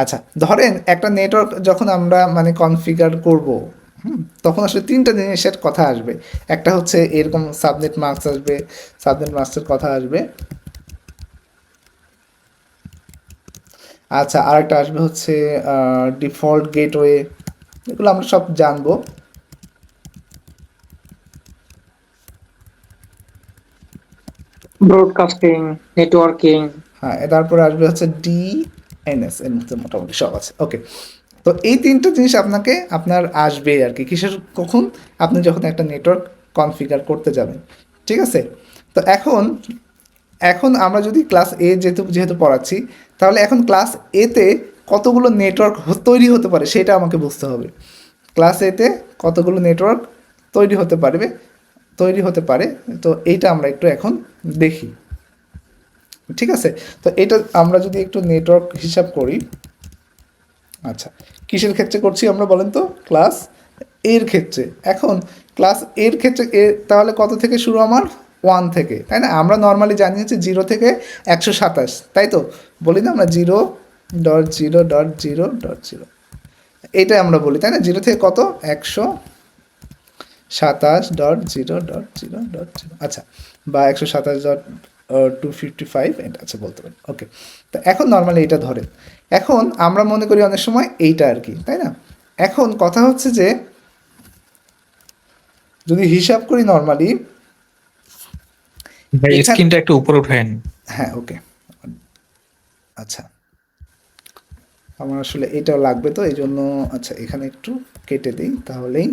আচ্ছা, ধরেন একটা নেটওয়ার্ক যখন আমরা মানে কনফিগার করব, তখন আসলে 3টা জিনিসের কথা আসবে। একটা হচ্ছে এরকম সাবনেট মাস্ক আসবে, সাবনেট মাস্কের কথা আসবে। আচ্ছা, আরেকটা আসবে হচ্ছে ডিফল্ট গেটওয়ে, এগুলো আমরা সব জানবো। Broadcasting, networking. হ্যাঁ, তারপরে আসবে হচ্ছে ডিএনএস, এর মধ্যে মোটামুটি সব আছে। ওকে, তো এই 3টা জিনিস আপনার আসবে আর কি, কিসের, কখন আপনি যখন একটা নেটওয়ার্ক কনফিগার করতে যাবেন, ঠিক আছে। তো এখন আমরা যদি ক্লাস এ যেহেতু পড়াচ্ছি, তাহলে এখন ক্লাস এতে কতগুলো নেটওয়ার্ক তৈরি হতে পারে সেটা আমাকে বুঝতে হবে। ক্লাস এতে কতগুলো নেটওয়ার্ক তৈরি হতে পারে, তো এইটা আমরা একটু এখন দেখি, ঠিক আছে। তো এটা আমরা যদি একটু নেটওয়ার্ক হিসাব করি, আচ্ছা, কিসের ক্ষেত্রে করছি আমরা বলেন তো? ক্লাস এর ক্ষেত্রে। এখন ক্লাস এর ক্ষেত্রে তাহলে কত থেকে শুরু, আমার 1 থেকে, তাই না? আমরা নর্মালি জানি হচ্ছে 0 থেকে 127, তাই তো? বলি না আমরা 0.0.0.0, এইটাই আমরা বলি, তাই না? 0 থেকে কত, 127.0.0.0, আচ্ছা, বা 127.255, এটা আচ্ছা বলতে পারি। ওকে, তো এখন নর্মালি এটা ধরেন, এখন আমরা মনে করি অনেক সময় এইটা আর কি, তাই না? এখন কথা হচ্ছে যে যদি হিসাব করি নর্মালি, স্ক্রিনটা একটু উপরে উঠায়েন। হ্যাঁ ওকে, আচ্ছা, আমার আসলে এটাও লাগবে তো এই জন্য, আচ্ছা এখানে একটু কেটে দিই তাহলেই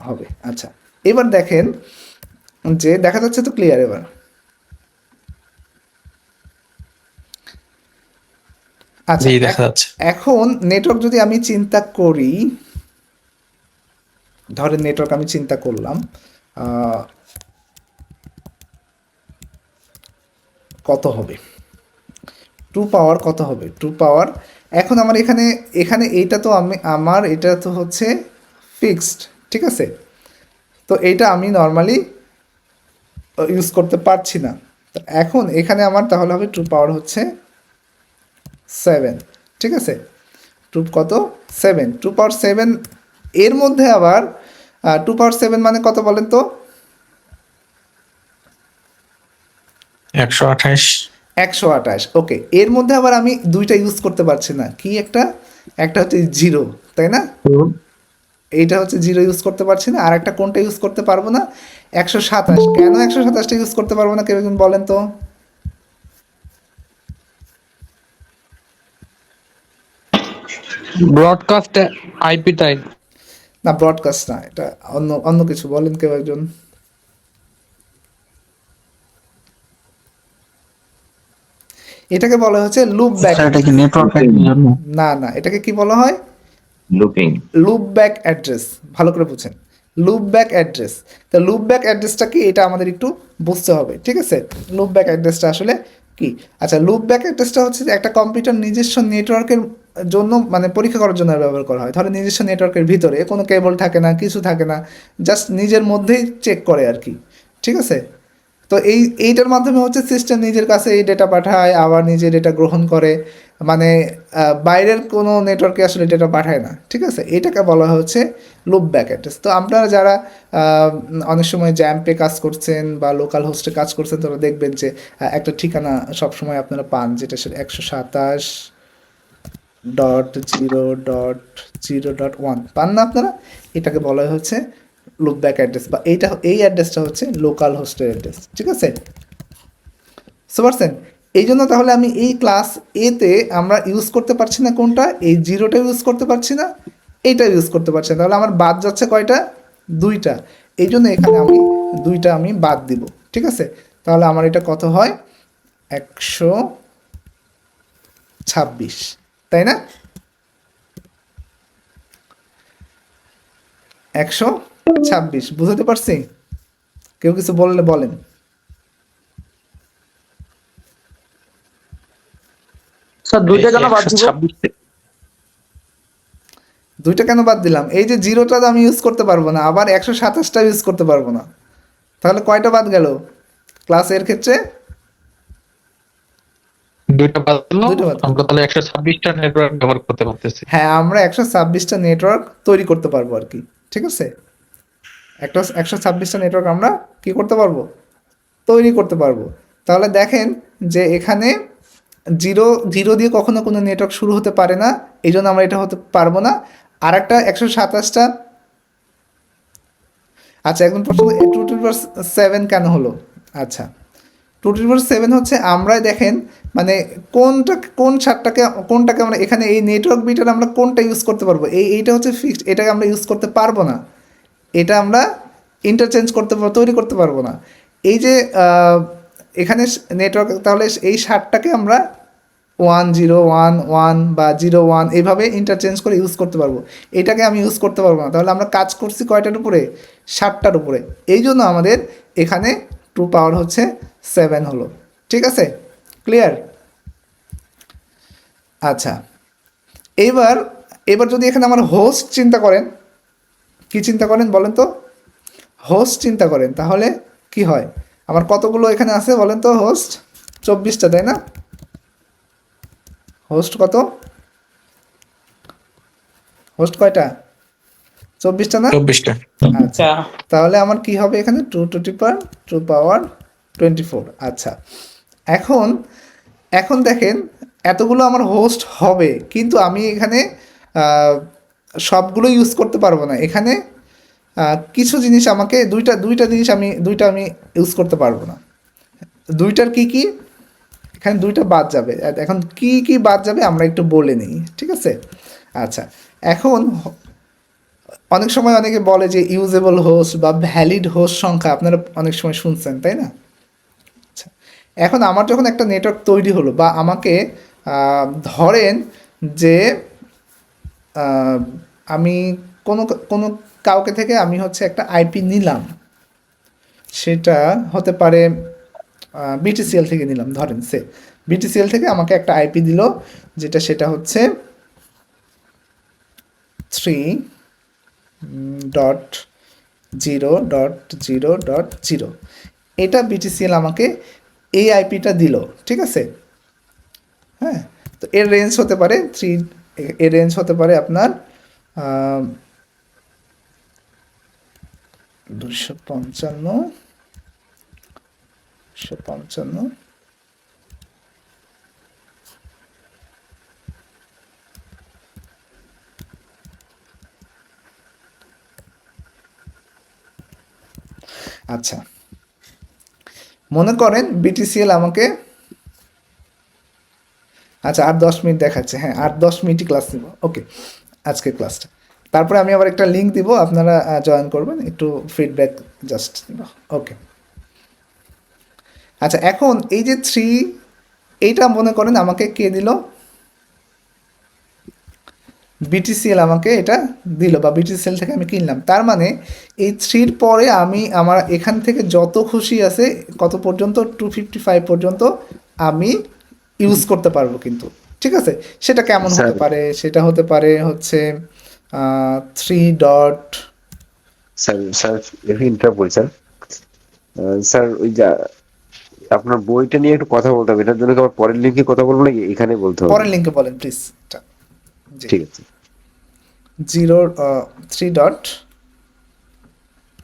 হবে। আচ্ছা, এবার দেখেন যে দেখা যাচ্ছে তো ক্লিয়ার এবার? আচ্ছা, জি দেখা যাচ্ছে। এখন নেটওয়ার্ক যদি আমি চিন্তা করি, ধরেন নেটওয়ার্ক আমি চিন্তা করলাম, কত হবে 2 পাওয়ার, কত হবে 2 পাওয়ার। এখন আমার এখানে এইটা তো আমার এটা তো হচ্ছে ফিক্সড, ঠিক আছে। তো এইটা আমি নর্মালি ইউজ করতে পারছি না। তো এখন এখানে আমার তাহলে হবে 2 পাওয়ার হচ্ছে 7, ঠিক আছে। 2 কত, 7, 2 পাওয়ার 7, এর মধ্যে আবার 2 পাওয়ার 7 মানে কত বলেন তো? 128। 128, ওকে। এর মধ্যে আবার আমি দুইটা ইউজ করতে পারছি না, কি একটা হচ্ছে 0, তাই না? এইটা হচ্ছে 0 ইউজ করতে পারছি না। আর একটা কোনটা ইউজ করতে পারবো না? 127। কেন 127টা ইউজ করতে পারবো না কেউ একজন বলেন তো? Broadcast IP type. না, ব্রডকাস্ট না, এটা অন্য অন্য কিছু। বলেন কেউ একজন। এটাকে বলা হচ্ছে লুপ ব্যাক। স্যার এটা কি নেটওয়ার্ক আইডির জন্য? না না, এটাকে কি বলা হয়? লুপিং। Loop back address. ভালো করে বুঝেন, লুপ ব্যাক অ্যাড্রেস। তো লুপ ব্যাক অ্যাড্রেসটা কি, এটা আমাদের একটু বুঝতে হবে, ঠিক আছে? লুপ ব্যাক অ্যাড্রেসটা আসলে কি? আচ্ছা, লুপ ব্যাক অ্যাড্রেসটা হচ্ছে যে একটা কম্পিউটার নিজস্ব নেটওয়ার্কের জন্য, মানে পরীক্ষা করার জন্য ব্যবহার করা হয়। ধরো নিজস্ব নেটওয়ার্কের ভিতরে কোনো কেবল থাকে না, কিছু থাকে না, জাস্ট নিজের মধ্যেই চেক করে আর কি, ঠিক আছে? তো এইটার মাধ্যমে হচ্ছে সিস্টেম নিজের কাছে এই ডেটা পাঠায়, আবার নিজে ডেটা গ্রহণ করে, মানে বাইরের কোনো নেটওয়ার্কে আসলে ডেটা পাঠায় না, ঠিক আছে? এটাকে বলা হচ্ছে লুপ ব্যাক অ্যাড্রেস। তো আপনারা যারা অনেক সময় জ্যাম্পে কাজ করছেন বা লোকাল হোস্টে কাজ করছেন, তারা দেখবেন যে একটা ঠিকানা সবসময় আপনারা পান, যেটা সেটা 127.0.0.1 পান না আপনারা? এটাকে বলা হচ্ছে লুপ ব্যাক অ্যাড্রেস, বা এই অ্যাড্রেসটা হচ্ছে লোকাল হোস্টের অ্যাড্রেস, ঠিক আছে? বুঝতে পারছেন? এই জন্য তাহলে আমি এই ক্লাস এতে আমরা ইউজ করতে পারছি না কোনটা? এই 0টা ইউজ করতে পারছি না, এইটা ইউজ করতে পারছি না। তাহলে আমার বাদ যাচ্ছে কয়টা? 2টা। এই জন্য এখানে আমি 2টা আমি বাদ দিব, ঠিক আছে? তাহলে আমার এটা কত হয়? 126, তাই না? 126 বুঝতে পারছি? কেউ কিছু বললে বলেন। স্যার দুইটা কেন বাদ দিব? 2টা কেন বাদ দিলাম? এই যে 0টা আমি ইউজ করতে পারবো না, আবার 127টা ইউজ করতে পারবো না। তাহলে কয়টা বাদ গেল ক্লাস এর ক্ষেত্রে? 2টা বাদ দিল, 2টা বাদ গেল। আমরা তাহলে 126টা নেটওয়ার্ক ব্যবহার করতে পারতেছি। হ্যাঁ, আমরা 126টা নেটওয়ার্ক তৈরি করতে পারবো আর কি, ঠিক আছে? 126টা নেটওয়ার্ক আমরা কি করতে পারবো? তৈরি করতে পারবো। তাহলে দেখেন যে এখানে 0 দিয়ে কখনো কোনো নেটওয়ার্ক শুরু হতে পারে না, এই জন্য আমরা এটা হতে পারবো না। আর একটা 127টা। আচ্ছা, একদম প্রশ্ন, 2^7 কেন হলো? আচ্ছা, 2^7 হচ্ছে, আমরাই দেখেন মানে কোনটাকে আমরা এখানে এই নেটওয়ার্ক বিটার আমরা কোনটা ইউজ করতে পারবো? এইটা হচ্ছে ফিক্সড, এটাকে আমরা ইউজ করতে পারবো না। এটা আমরা ইন্টারচেঞ্জ তৈরি করতে পারবো না। এই যে এখানে নেটওয়ার্ক, তাহলে এই 60টাকে আমরা 1011 বা 01 এইভাবে ইন্টারচেঞ্জ করে ইউজ করতে পারবো। এটাকে আমি ইউজ করতে পারবো না। তাহলে আমরা কাজ করছি কয়টার উপরে? 60টার উপরে। এই জন্য আমাদের এখানে 2 পাওয়ার হচ্ছে 7 হলো, ঠিক আছে? ক্লিয়ার? আচ্ছা, এবার যদি এখানে আমার হোস্ট চিন্তা করেন, কি চিন্তা করেন বলেন তো? হোস্ট চিন্তা করেন, তাহলে কি হয়? আমার কতগুলো এখানে আছে বলেন তো? হোস্ট 24টা, তাই না? হোস্ট কত? হোস্ট কয়টা? 24টা না? 24টা। আচ্ছা, তাহলে আমার কি হবে এখানে? 2 পাওয়ার 24। আচ্ছা, এখন দেখেন এতগুলো আমার হোস্ট হবে, কিন্তু আমি এখানে সবগুলো ইউজ করতে পারবো না। এখানে কিছু জিনিস আমাকে দুইটা আমি ইউজ করতে পারবো না। 2টার কি এখানে 2টা বাদ যাবে। এখন কি বাদ যাবে আমরা একটু বলে নিই, ঠিক আছে? আচ্ছা, এখন অনেক সময় অনেকে বলে যে ইউজেবল হোস্ট বা ভ্যালিড হোস্ট সংখ্যা আপনারা অনেক সময় শুনছেন, তাই না? আচ্ছা, এখন আমার যখন একটা নেটওয়ার্ক তৈরি হলো, বা আমাকে ধরেন যে আমি কোনো কোনো কাউকে থেকে আমি হচ্ছে একটা আইপি নিলাম, সেটা হতে পারে বিটিসিএল থেকে নিলাম, ধরেন বিটিসিএল থেকে আমাকে একটা আইপি দিল, সেটা হচ্ছে 3.0.0.0। এটা বিটিসিএল আমাকে এই আইপিটা দিল, ঠিক আছে? হ্যাঁ, তো এর রেঞ্জ হতে পারে এর রেঞ্জ হতে পারে আপনার 255 255 আচ্ছা, মনে করেন বিটিসিএল আমাকে, আচ্ছা আর 10 মিনিট দেখাচ্ছে, হ্যাঁ আর 10 মিনিটই ক্লাস নিব, ওকে আজকের ক্লাসটা। তারপরে আমি আবার একটা লিঙ্ক দিব, আপনারা জয়েন করবেন, একটু ফিডব্যাক জাস্ট নিব, ওকে। আচ্ছা এখন এই যে 3, এইটা মনে করেন আমাকে কে দিল, বিটিসিএল আমাকে এটা দিল, বা বিটিসিএল থেকে আমি কিনলাম। তার মানে এই 3-র পরে আমি আমার এখান থেকে যত খুশি আছে কত পর্যন্ত, 255 পর্যন্ত আমি ইউজ করতে পারবো কিন্তু, ঠিক আছে। সেটা কেমন হতে স্যার পারে, সেটা হতে পারে হচ্ছে 3 ডট, স্যার স্যার ইন্টারাপ্ট করি স্যার। স্যার ওই যা আপনার বইটা নিয়ে একটু কথা বলতে হবে, এটার জন্য কি আবার পরের লিঙ্কে কথা বলবো নাকি এখানে বলতে হবে? পরের লিঙ্কে বলেন প্লিজ। জি, ঠিক আছে 3 ডট,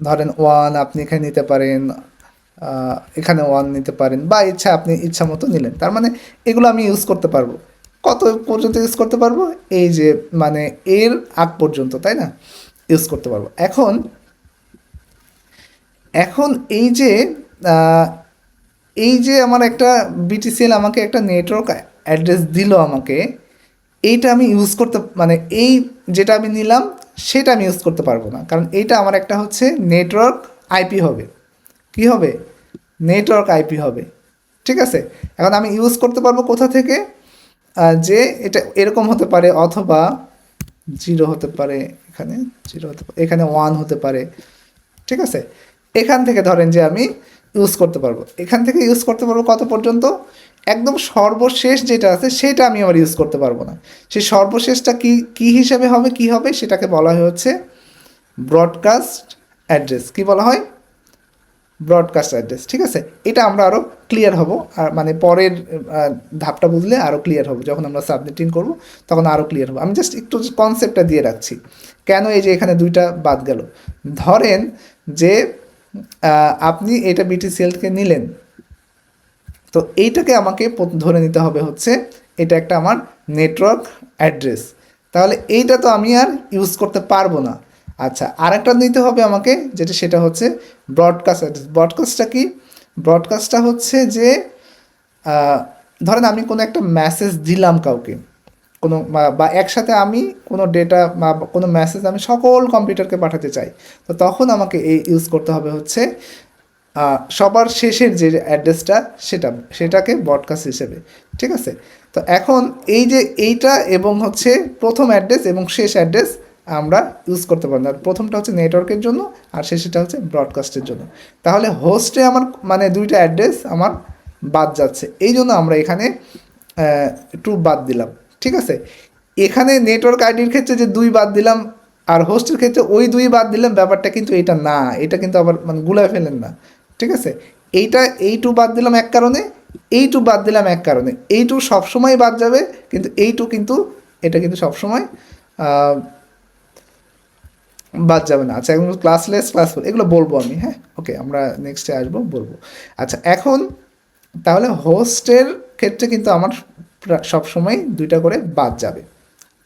ধরেন 1 আপনি এখানে নিতে পারেন, এখানে 1 নিতে পারেন, বা ইচ্ছা আপনি ইচ্ছা মতো নিলেন। তার মানে এগুলো আমি ইউজ করতে পারবো, কত পর্যন্ত ইউজ করতে পারবো, এই যে মানে এর আগ পর্যন্ত, তাই না, ইউজ করতে পারবো। এখন এখন আহ, এই যে আমার একটা বিটিসিএল আমাকে একটা নেটওয়ার্ক অ্যাড্রেস দিল আমাকে, এইটা আমি ইউজ করতে, মানে এই যেটা আমি নিলাম সেটা আমি ইউজ করতে পারবো না, কারণ এইটা আমার একটা হচ্ছে নেটওয়ার্ক আইপি হবে, কি হবে, নেটওয়ার্ক আইপি হবে, ঠিক আছে। এখন আমি ইউজ করতে পারবো কোথা থেকে, যে এটা এরকম হতে পারে, অথবা 0 হতে পারে, এখানে 0 হতে পারে, এখানে 1 হতে পারে, ঠিক আছে। এখান থেকে ধরেন যে আমি ইউজ করতে পারবো, এখান থেকে ইউজ করতে পারবো কত পর্যন্ত, একদম সর্বশেষ যেটা আছে সেটা আমি আবার ইউজ করতে পারবো না। সেই সর্বশেষটা কি কি হিসাবে হবে, কি হবে, সেটাকে বলা হয় হচ্ছে ব্রডকাস্ট অ্যাড্রেস। কি বলা হয়, ব্রডকাস্ট অ্যাড্রেস, ঠিক আছে। এটা আমরা আরও ক্লিয়ার হব, আর মানে পরের ধাপটা বুঝলে আরও ক্লিয়ার হব, যখন আমরা সাবমিটিং করব তখন আরও ক্লিয়ার হবে। আমি জাস্ট একটু কনসেপ্টটা দিয়ে রাখছি, কেন এই যে এখানে 2টা বাদ গেল। ধরেন যে আপনি এটা বিটিসিএলকে নিলেন, তো এইটাকে আমাকে ধরে নিতে হবে হচ্ছে এটা একটা আমার নেটওয়ার্ক অ্যাড্রেস, তাহলে এইটা তো আমি আর ইউজ করতে পারবো না। আচ্ছা আরেকটা নিতে হবে আমাকে, যেটা সেটা হচ্ছে ব্রডকাস্ট অ্যাড্রেস। ব্রডকাস্টটা কি, ব্রডকাস্টটা হচ্ছে যে ধরেন আমি কোনো একটা মেসেজ দিলাম কাউকে, কোনো বা একসাথে আমি কোনো ডেটা বা কোনো মেসেজ আমি সকল কম্পিউটারকে পাঠাতে চাই, তো তখন আমাকে এই ইউজ করতে হবে হচ্ছে সবার শেষের যে অ্যাড্রেসটা সেটাকে ব্রডকাস্ট হিসেবে, ঠিক আছে। তো এখন এই যে এইটা এবং হচ্ছে প্রথম অ্যাড্রেস এবং শেষ অ্যাড্রেস আমরা ইউজ করতে পারি না, প্রথমটা হচ্ছে নেটওয়ার্কের জন্য আর শেষেরটা হচ্ছে ব্রডকাস্টের জন্য। তাহলে হোস্টে আমার মানে 2টা অ্যাড্রেস আমার বাদ যাচ্ছে, এই জন্য আমরা এখানে 2 বাদ দিলাম, ঠিক আছে। এখানে নেটওয়ার্ক আইডির ক্ষেত্রে যে 2 বাদ দিলাম আর হোস্টের ক্ষেত্রে ওই 2 বাদ দিলাম, ব্যাপারটা কিন্তু এটা না, এটা কিন্তু আবার মানে গুলায় ফেলেন না, ঠিক আছে। এই 2 বাদ দিলাম এক কারণে, এই 2 বাদ দিলাম এক কারণে, এই 2 সবসময় বাদ যাবে, কিন্তু এই 2 কিন্তু এটা কিন্তু সবসময় বাদ যাবে না। আচ্ছা এখন ক্লাসলেস, ক্লাসফুল এগুলো বলবো আমি, হ্যাঁ ওকে, আমরা নেক্সটে আসবো বলবো। আচ্ছা এখন তাহলে হোস্টের ক্ষেত্রে কিন্তু আমার সবসময় 2টা করে বাদ যাবে,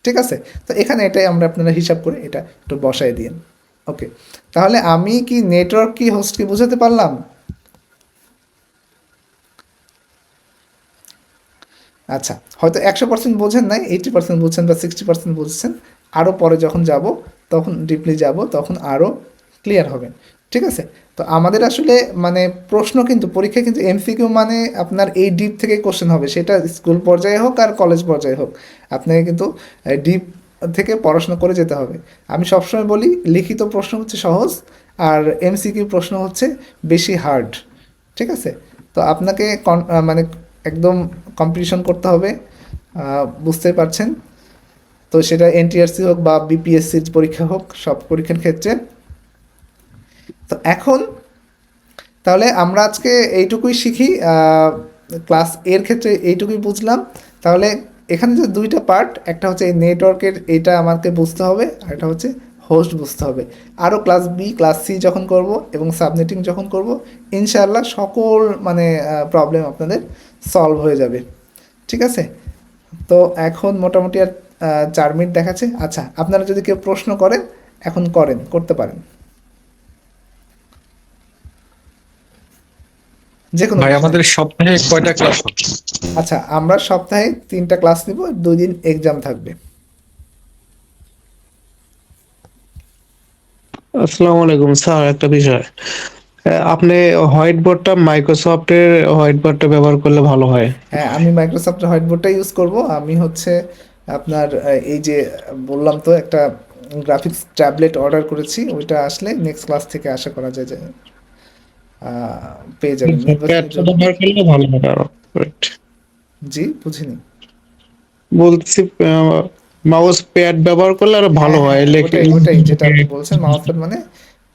ঠিক আছে। তো এখানে এটাই আমরা আপনারা হিসাব করে এটা একটু বসাই দিন, ওকে। তাহলে আমি কি নেটওয়ার্ক কি হোস্ট কি বুঝাতে পারলাম? আচ্ছা হয়তো 100% বোঝেন নাই, 80% বুঝছেন বা 60% বুঝছেন, আরও পরে যখন যাব তখন ডিপলি যাব, তখন আরও ক্লিয়ার হবেন, ঠিক আছে। তো আমাদের আসলে মানে প্রশ্ন কিন্তু পরীক্ষায় কিন্তু এমসিকিউ মানে আপনার এই ডিপ থেকে কোশ্চেন হবে, সেটা স্কুল পর্যায়ে হোক আর কলেজ পর্যায়ে হোক, আপনাকে কিন্তু ডিপ থেকে পড়াশোনা করে যেতে হবে। আমি সবসময় বলি লিখিত প্রশ্ন হচ্ছে সহজ আর এমসিকিউ প্রশ্ন হচ্ছে বেশি হার্ড, ঠিক আছে। তো আপনাকে মানে একদম কম্পিটিশন করতে হবে, বুঝতেই পারছেন। তো সেটা এনটিআরসি হোক বা বিপিএসসির পরীক্ষা হোক, সব পরীক্ষার ক্ষেত্রে। তো এখন তাহলে আমরা আজকে এইটুকুই শিখি, ক্লাস এর ক্ষেত্রে এইটুকুই বুঝলাম। তাহলে এখানে যে 2টা পার্ট, একটা হচ্ছে এই নেটওয়ার্কের, এইটা আমাকে বুঝতে হবে, আর একটা হচ্ছে হোস্ট বুঝতে হবে। আরও ক্লাস বি ক্লাস সি যখন করব এবং সাবনেটিং যখন করব, ইনশাআল্লাহ সকল মানে প্রবলেম আপনাদের সলভ হয়ে যাবে, ঠিক আছে। তো এখন মোটামুটি আর 4 মিনিট দেখাচ্ছে। আচ্ছা আপনারা যদি কেউ প্রশ্ন করেন এখন করতে পারেন। যে কোনো ভাই বিষয়। আমাদের সপ্তাহে কয়টা ক্লাস হবে? আচ্ছা, আমরা সপ্তাহে 3টা ক্লাস নিব, 2 দিন এক্সাম থাকবে। আসসালামু আলাইকুম স্যার, একটা বিষয়। আপনি হোয়াইট বোর্ডটা মাইক্রোসফটের হোয়াইট বোর্ডটা ব্যবহার করলে ভালো হয়। হ্যাঁ, আমি মাইক্রোসফটের হোয়াইট বোর্ডটা ইউজ করব। আমি হচ্ছে আপনার এই যে বললাম তো, একটা গ্রাফিক্স ট্যাবলেট অর্ডার করেছি, ওইটা আসলে নেক্সট ক্লাস থেকে আশা করা যায় যে পেয়ে যাবেন নির্বাচনের প্যাডটা জন্য। ব্যবহার করলে ভালো হবে আরো। Right. জি, বুঝিনি। বলছি মাউস প্যাড ব্যবহার করলে আরো ভালো হ্যাঁ হ্যাঁ হয় হ্যাঁ, লেখে। ওটাই ওটাই যেটা আপনি বলছেন মাউস প্যাড, মানে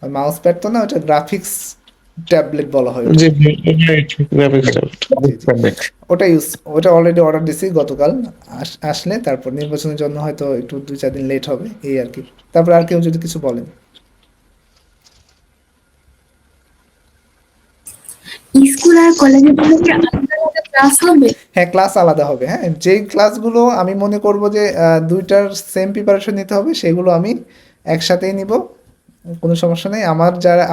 মাউস প্যাড তো না, ওটা গ্রাফিক্স ট্যাবলেট বলা হয় জি ওটাকে। রাইট, গ্রাফিক্স জি জি, ওটা অলরেডি অর্ডার দিছি গতকাল। আসলে তারপর নির্বাচনের জন্য হয়তো একটু 2-4 দিন লেট হবে, এই আর কি। তারপর আর কেউ যদি কিছু বলেন। স্কুল আর কলেজের জন্য কি আলাদা আলাদা ক্লাস হবে? হ্যাঁ, ক্লাস আলাদা হবে। হ্যাঁ, যেই ক্লাসগুলো আমি মনে করব যে দুইটার সেম প্রিপারেশন নিতে হবে, সেগুলো আমি একসাথেই নিব, কোনো সমস্যা নেই।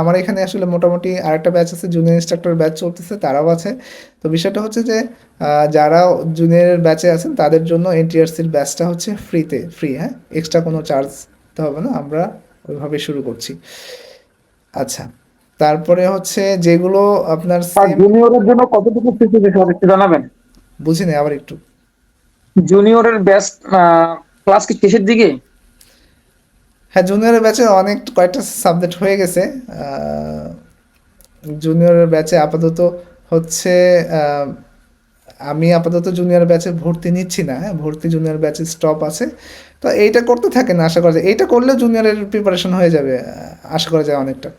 আমার এখানে আসলে মোটামুটি আরেকটা ব্যাচ আছে, জুনিয়র ইনস্ট্রাক্টর ব্যাচ চলতেছে, তারাও আছে। তো বিষয়টা হচ্ছে যে যারা জুনিয়রের ব্যাচে আছেন তাদের জন্য এনটিআরসির ব্যাচটা হচ্ছে ফ্রি। হ্যাঁ, এক্সট্রা কোনো চার্জ দিতে হবে না, আমরা ওইভাবে শুরু করছি। আচ্ছা, তারপরে হচ্ছে যেগুলো আপনার আর জুনিয়রের জন্য কতটুকু ফিস একটু জানাবেন? বুঝিনি, আবার একটু। জুনিয়রের বেস্ট ক্লাস কি শেষের দিকে? হ্যাঁ, জুনিয়রের ব্যাচে কয়েকটা সাবজেক্ট হয়ে গেছে। জুনিয়রের ব্যাচে আপাতত হচ্ছে আমি আপাতত জুনিয়র ব্যাচে ভর্তি নিচ্ছি না। হ্যাঁ, ভর্তি জুনিয়র ব্যাচে স্টপ আছে। তো এইটা করতে থাকেন, আশা করা যায় এইটা করলেও জুনিয়রের প্রিপারেশন হয়ে যাবে, আশা করা যায় অনেকটা।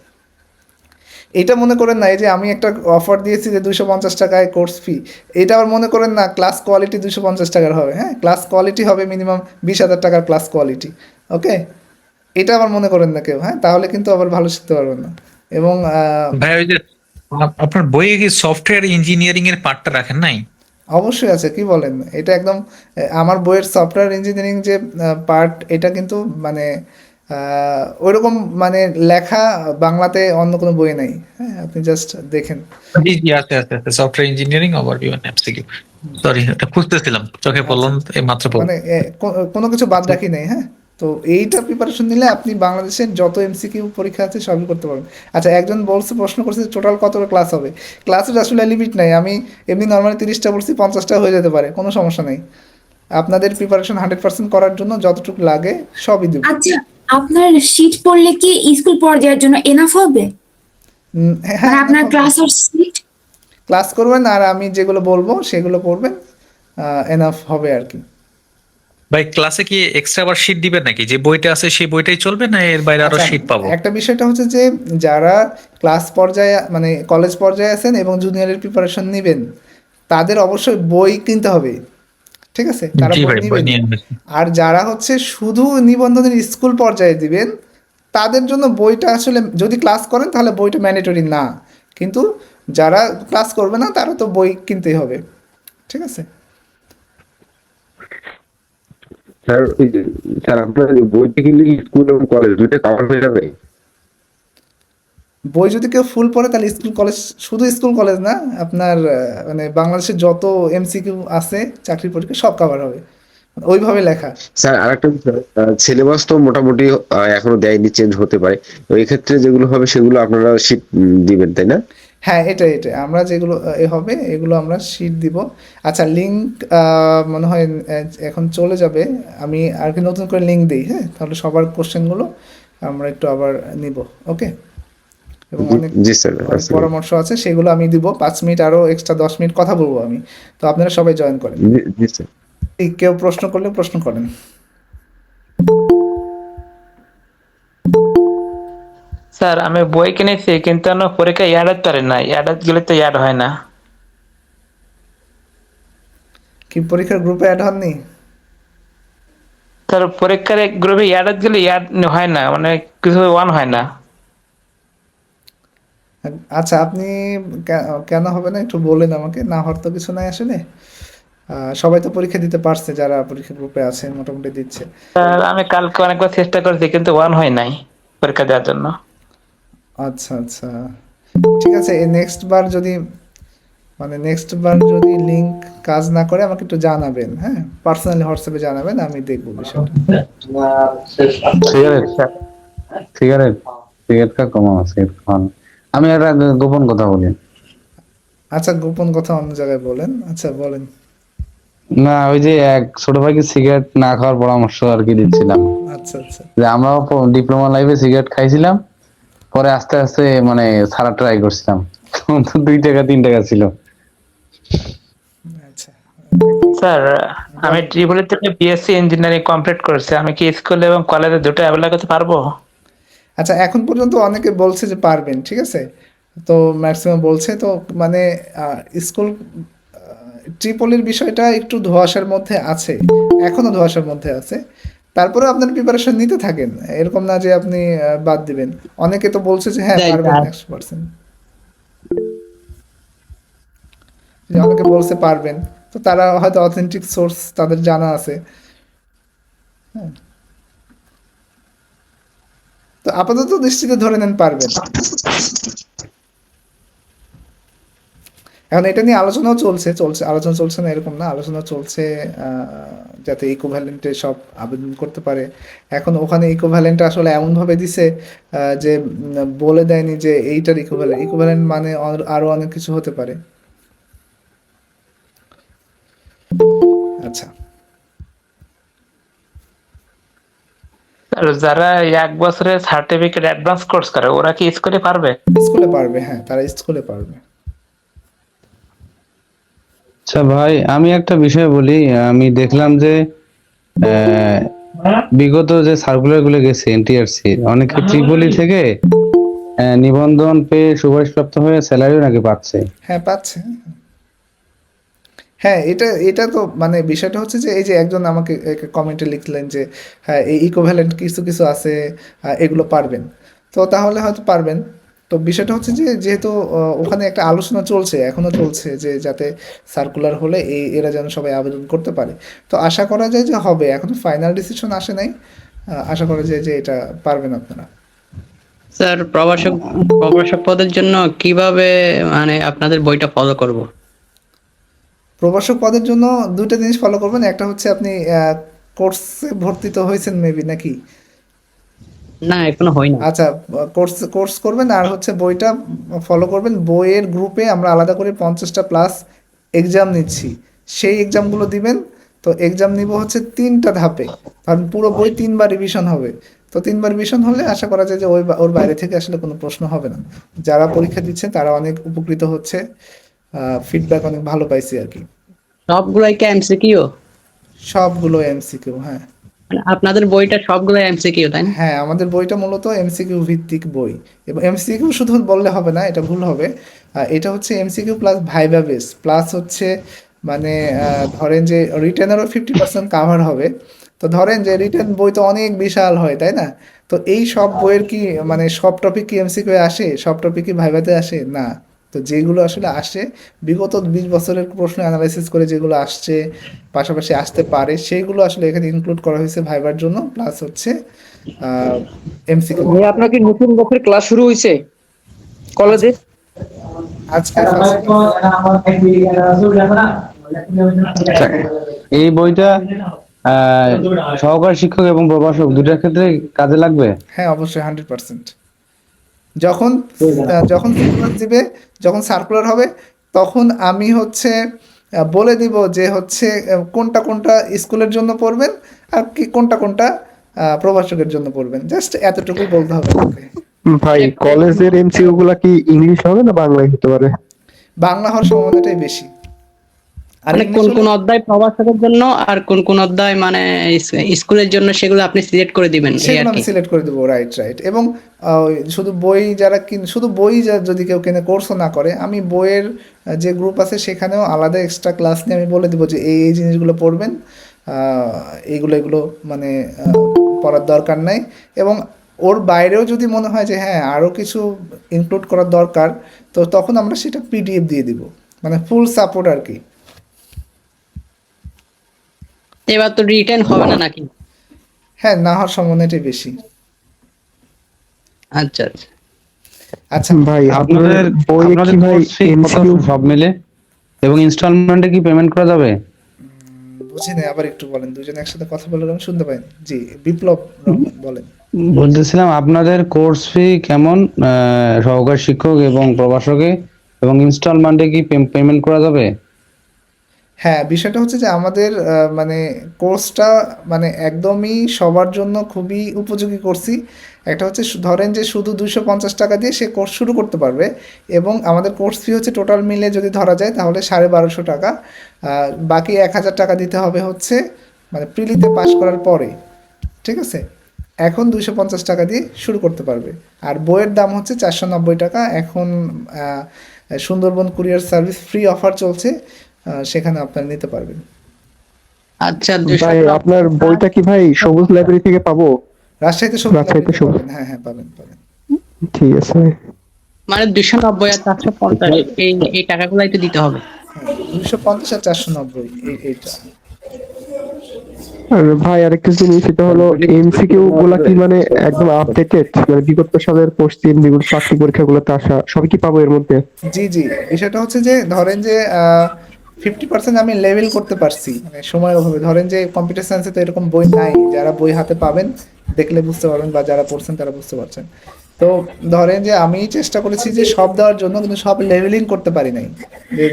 এটা মনে করেন না এই যে আমি একটা অফার দিয়েছি যে 250 টাকায় কোর্স ফি, এটা আবার মনে করেন না ক্লাস কোয়ালিটি 250 টাকার হবে। হ্যাঁ, ক্লাস কোয়ালিটি হবে মিনিমাম 20,000 টাকার ক্লাস কোয়ালিটি। ওকে, এটা আবার মনে করেন না কেউ। হ্যাঁ, তাহলে কিন্তু আবার ভালো শিখতে পারবেন না। এবং ভাই ওই যে আপনার বইয়ে কি সফটওয়্যার ইঞ্জিনিয়ারিং এর পার্টটা রাখেন নাই? অবশ্যই আছে, কি বলেন, এটা একদম আমার বইয়ের সফটওয়্যার ইঞ্জিনিয়ারিং যে পার্ট, এটা কিন্তু মানে ওইরকম মানে লেখা বাংলাতে অন্য কোনো বই নাই। হ্যাঁ, আপনি জাস্ট দেখেন। জি জি, আছে আছে আছে, software engineering overview and MCQ. Sorry, এটা খুঁজতেছিলাম, চোখে পড়লাম এই মাত্র মানে কোনো কিছু বাদ রাখি নাই। হ্যাঁ, তো এইটা প্রিপারেশন নিলে আপনি বাংলাদেশের যত এমসিকিউ পরীক্ষা আছে সবই করতে পারবেন। আচ্ছা, একজন প্রশ্ন করছে টোটাল কত ক্লাস হবে। ক্লাসের আসলে লিমিট নাই, আমি এমনি নর্মালি 30টা বলছি, 50টা হয়ে যেতে পারে, কোনো সমস্যা নেই। আপনাদের প্রিপারেশন 100% করার জন্য যতটুকু লাগে সবই দেব। আচ্ছা, আপনার শীট পড়লে কি স্কুল পর্যায়ের জন্য এনাফ হবে? হ্যাঁ, মানে আপনার ক্লাস আর শীট? ক্লাস করবেন আর আমি যেগুলো বলবো সেগুলো পড়বেন, এনাফ হবে আর কি। ভাই ক্লাসে কি এক্সট্রা আবার শীট দিবেন নাকি? যে বইটা আছে সেই বইটাই চলবে, না এর বাইরে আরো আচ্ছা, শীট পাবো? একটা বিষয়টা হচ্ছে যে যারা ক্লাস পর্যায়ে মানে কলেজ পর্যায়ে আছেন এবং জুনিয়রের প্রিপারেশন নেবেন, তাদের অবশ্যই বই কিনতে হবে। ঠিক আছে, তারা জি বই ভাই, বই নেবেন। নিয়ে নেবেন। আর যারা হচ্ছে শুধু নিবন্ধনের স্কুল পর্যায়ে দিবেন, তাদের জন্য বইটা আসলে যদি ক্লাস করেন তাহলে বইটা ম্যান্ডেটরি না, কিন্তু যারা ক্লাস করবে না তারা তো বই কিনতেই হবে। ঠিক আছে। স্যার স্যার আপনার বইটা কিনলে স্কুল এবং কলেজ দুইটা কভার হয়ে যাবে? বই যদি কেউ ফুল পড়ে তাহলে স্কুল কলেজ, শুধু স্কুল কলেজ না, আপনার মানে বাংলাদেশের যত এমসিকিউ আছে চাকরির পরীক্ষা সব কভার হবে, ওইভাবে লেখা। স্যার আরেকটা বিষয়, সিলেবাস তো মোটামুটি এখনো দেয়নি, চেঞ্জ হতে পারে। তো এই ক্ষেত্রে যেগুলো হবে সেগুলো আপনারা শীট দিবেন, তাই না? হ্যাঁ, এটাই আমরা যেগুলো হবে এগুলো আমরা শিট দিব। আচ্ছা, লিঙ্ক মনে হয় এখন চলে যাবে, আমি আর কি নতুন করে লিঙ্ক দিই। হ্যাঁ, তাহলে সবার কোশ্চেনগুলো আমরা একটু আবার নিব। ওকে, এবং অনেক জি স্যার, অনেক পরামর্শ আছে, সেগুলো আমি দিব। 5 মিনিট আরও এক্সট্রা 10 মিনিট কথা বলবো আমি। তো আপনারা সবাই জয়েন করেন। জি স্যার। কেউ প্রশ্ন করলে প্রশ্ন করেন। স্যার আমি বই কিনেছি কিন্তু আমার পরীক্ষায় অ্যাড পারে না, অ্যাড গেলে তো অ্যাড হয় না। কি পরীক্ষার গ্রুপে অ্যাড হননি? স্যার পরীক্ষার গ্রুপে অ্যাড গেলে অ্যাড হয় না, মানে কিছু ওয়ান হয় না। আচ্ছা, আপনি কেন হবে না একটু বলেন আমাকে। না হওয়ার তো কিছু নাই আসলে, সবাই তো পরীক্ষা দিতে পারছে, যারা পরীক্ষা গ্রুপে আছে মোটামুটি দিচ্ছে। স্যার আমি কালকে অনেকবার চেষ্টা করেছি কিন্তু ওয়ান হয় নাই পরীক্ষা দেওয়ার জন্য। আচ্ছা আচ্ছা, ঠিক আছে, নেক্সট বার যদি মানে নেক্সট বার যদি লিংক কাজ না করে আমাকে একটু জানাবেন, হ্যাঁ, পার্সোনালি হোয়াটসঅ্যাপে জানাবেন, আমি দেখবো বিষয়টা। সিগারেট সিগারেট সিগারেট কা কমাও, সিগারেট খান। আমি একটা গোপন কথা বলি। আচ্ছা, গোপন কথা অন্য জায়গায় বলেন, আচ্ছা বলেন। না, ওই যে এক ছোট ভাইকে সিগারেট না খাওয়ার পরামর্শ আর কি দিচ্ছিলাম। আচ্ছা আচ্ছা। যে আমরাও ডিপ্লোমা লাইফে সিগারেট খাইছিলাম, পরে আস্তে আস্তে মানে ছাড়া ট্রাই করছিলাম, তো 2 টাকা 3 টাকা ছিল। আচ্ছা স্যার, আমি ট্রিপল থেকে বিএসসি ইঞ্জিনিয়ারিং কমপ্লিট করেছি, আমি কি স্কুল এবং কলেজে দুটো অ্যাপ্লাই করতে পারবো? আচ্ছা, এখন পর্যন্ত অনেকে বলছে যে পারবেন, ঠিক আছে, তো ম্যাক্সিমাম বলছে তো, মানে স্কুল ট্রিপলির বিষয়টা একটু ধোঁয়াশার মধ্যে আছে, এখনো ধোঁয়াশার মধ্যে আছে। তারপরে আপনার প্রিপারেশন নিতে থাকেন, এরকম না যে আপনি বাদ দিবেন। অনেকে তো বলছে যে হ্যাঁ পারবেন 100%, যে অনেকে বলছে পারবেন, তো তারা হয়তো অথেন্টিক সোর্স তাদের জানা আছে। হ্যাঁ, তো আপাতত দৃষ্টিতে ধরে নেন পারবেন। এখন এটা নিয়ে আলোচনাও আলোচনা চলছে না এরকম না, আলোচনা চলছে যাতে ইকোভ্যালেন্টে সব আবেদন করতে পারে। এখন ওখানে ইকোভ্যালেন্ট আসলে এমনভাবে দিছে যে বলে দেয়নি যে এইটার ইকোভ্যালেন্ট মানে আরো অনেক কিছু হতে পারে। আচ্ছা, আর যারা 1 বছরের সার্টিফিকেট অ্যাডভান্স কোর্স করে ওরা কি স্কুলে পারবে? স্কুলে পারবে, হ্যাঁ তারা স্কুলে পারবে। আচ্ছা ভাই, আমি একটা বিষয় বলি। আমি দেখলাম যে বিগত যে সার্কুলার গুলো গেছে এনটিআরসি, অনেকে ট্রিপলি থেকে নিবন্ধন পেয়ে সুপারিশপ্রাপ্ত হয়ে স্যালারিও নাকি পাচ্ছে। হ্যাঁ পাচ্ছে। হ্যাঁ, এটা তো মানে বিষয়টা হচ্ছে যে এই যে একজন আমাকে কমেন্টে লিখলেন যে হ্যাঁ এই ইকোভ্যালেন্ট কিছু কিছু আছে, এগুলো পারবেন, তো তাহলে হয়তো পারবেন। তো বিষয়টা হচ্ছে যে যেহেতু ওখানে একটা আলোচনা চলছে, এখনো চলছে, যে যাতে সার্কুলার হলে এরা যেন সবাই আবেদন করতে পারে। তো আশা করা যায় যে হবে, এখনো ফাইনাল ডিসিশন আসে নাই, আশা করা যায় যে এটা পারবেন আপনারা। স্যার, প্রভাষক পদের জন্য কিভাবে মানে আপনাদের বইটা ফলো করব? প্রভাষক পদের জন্য দুইটা জিনিস ফলো করবেন। একটা হচ্ছে আপনি কোর্সে ভর্তি তো হয়েছেন মেবি, নাকি? না, এখনো হয়নি। আচ্ছা, কোর্স করবেন, আর হচ্ছে বইটা ফলো করবেন। বইয়ের গ্রুপে আমরা আলাদা করে 50টা প্লাস এক্সাম নিচ্ছি, সেই এক্সামগুলো দিবেন। তো এক্সাম নিব হচ্ছে 3টা ধাপে, কারণ পুরো বই 3বার রিভিশন হবে। তো 3বার রিভিশন হলে আশা করা যায় যে ওর বাইরে থেকে আসলে কোনো প্রশ্ন হবে না। যারা পরীক্ষা দিচ্ছে তারা অনেক উপকৃত হচ্ছে, ফিডব্যাক অনেক ভালো পাইছি আর কি। সবগুলাই কি এমসিকিউ? সবগুলো এমসিকিউ, হ্যাঁ। মানে আপনাদের বইটা সবগুলো এমসিকিউ, তাই না? হ্যাঁ, আমাদের বইটা মূলত এমসিকিউ ভিত্তিক বই। এবং এমসিকিউ শুধু বললে হবে না, এটা ভুল হবে। এটা হচ্ছে MCQ plus viva base plus হচ্ছে মানে ধরেন যে রিটেনেরও 50% কাভার হবে। তো ধরেন যে রিটেন বই তো অনেক বিশাল হয়, তাই না? তো এই সব বইয়ের কি মানে সব টপিক কি এমসিকিউ আসে, সব টপিক কি ভাইভাতে আসে না। তো যেগুলো আসলে আসে বিগত 20 বছরের প্রশ্ন অ্যানালাইসিস করে যেগুলো আসছে, পাশাপাশি আসতে পারে, সেইগুলো আসলে এখানে ইনক্লুড করা হয়েছে ভাইবার জন্য, প্লাস হচ্ছে এমসিকিউ। ভাই, আপনার কি নতুন বছরের ক্লাস শুরু হয়েছে কলেজে? আজকে এই বইটা সহকারী শিক্ষক এবং প্রভাষক দুটার ক্ষেত্রে কাজে লাগবে। হ্যাঁ অবশ্যই 100%। যখন সার্কুলার দিবে, যখন সার্কুলার হবে, তখন আমি হচ্ছে বলে দিব যে হচ্ছে কোনটা কোনটা স্কুলের জন্য পড়বেন আর কি কোনটা কোনটা প্রভাষকের জন্য পড়বেন, জাস্ট এতটুকুই বলতে হবে আপনাকে। ভাই, কলেজের এমসিকিউ গুলা কি ইংলিশ হবে না বাংলায় হতে পারে? বাংলা হওয়ার সম্ভাবনাটাই বেশি। আর মানে কোন কোন অধ্যায় প্রভাষকের জন্য আর কোন কোন অধ্যায় মানে স্কুলের জন্য, সেগুলো আপনি সিলেক্ট করে দিবেন এই আর সেগুলো আমি কি। সিলেক্ট করে দেবো, রাইট। এবং শুধু বই যারা শুধু বই যদি কেউ কেনে কোর্সও না করে, আমি বইয়ের যে গ্রুপ আছে সেখানেও আলাদা এক্সট্রা ক্লাস নিয়ে আমি বলে দেবো যে এই জিনিসগুলো পড়বেন, এগুলো মানে পড়ার দরকার নাই। এবং ওর বাইরেও যদি মনে হয় যে হ্যাঁ আরও কিছু ইনক্লুড করার দরকার, তো তখন আমরা সেটা পিডিএফ দিয়ে দিব, মানে ফুল সাপোর্ট আর কি। এবার তো রিটেন হবে না নাকি? হ্যাঁ, না হওয়ার সম্ভাবনাটাই বেশি। আচ্ছা আচ্ছা ভাই, আপনাদের বই কি ভাই কোর্স ফি কত এমসিকিউ সব মিলে? এবং ইনস্টলমেন্টে কি পেমেন্ট করা যাবে? বুঝি না, আবার একটু বলেন, দুজনে একসাথে কথা বলে আমি শুনতে পাইনি। জি, বিপ্লব রহমান বলেন। বলতেছিলাম আপনাদের কোর্স ফি কেমন, সহকারী শিক্ষক এবং প্রভাষকে, এবং ইনস্টলমেন্টে কি পেমেন্ট করা যাবে? হ্যাঁ, বিষয়টা হচ্ছে যে আমাদের মানে কোর্সটা মানে একদমই সবার জন্য খুবই উপযোগী করছি। একটা হচ্ছে ধরেন যে শুধু 250 টাকা দিয়ে সে কোর্স শুরু করতে পারবে, এবং আমাদের কোর্স ফি হচ্ছে টোটাল মিলে যদি ধরা যায় তাহলে 1250 টাকা। বাকি 1000 টাকা দিতে হবে হচ্ছে মানে প্রিলিতে পাশ করার পরে, ঠিক আছে? এখন 250 টাকা দিয়ে শুরু করতে পারবে। আর বইয়ের দাম হচ্ছে 490 টাকা। এখন Sundarban courier service free offer চলছে, সেখানে আপনারা নিতে পারবেন। আচ্ছা, ভাই আপনার বইটা কি ভাই সবুজ লাইব্রেরি থেকে পাবো? রাজশাহীতে সবুজ রাজশাহীতে লাইব্রেরিতে সবুজ। পাবেন। হ্যাঁ হ্যাঁ, পাবেন পাবেন। ঠিক আছে ভাই। মানে 290 আর 450 এই টাকাগুলাই তো দিতে হবে। হ্যাঁ, 250 আর 490 এইটা। আর ভাই আরেকটা জিনিস, সেটা হলো এমসিকিউ গুলা কি মানে একদম আপডেটেড, মানে বিগত সালের কোশ্চেন যেগুলো চাকরি পরীক্ষাগুলোতে আসা সবই কি পাবো এর মধ্যে? জি জি, বিষয়টা হচ্ছে যে ধরেন যে 50% আমি লেভেল করতে পারছি মানে সময়ের অভাবে। ধরেন যে কম্পিউটার সায়েন্সে তো এরকম বই নাই, যারা বই হাতে পাবেন দেখলে বুঝতে পারবেন, বা যারা পড়ছেন তারা বুঝতে পারছেন। তো ধরেন যে আমি চেষ্টা করেছি যে সব দেওয়ার জন্য, কিন্তু সব লেভেলিং করতে পারি নাই, যে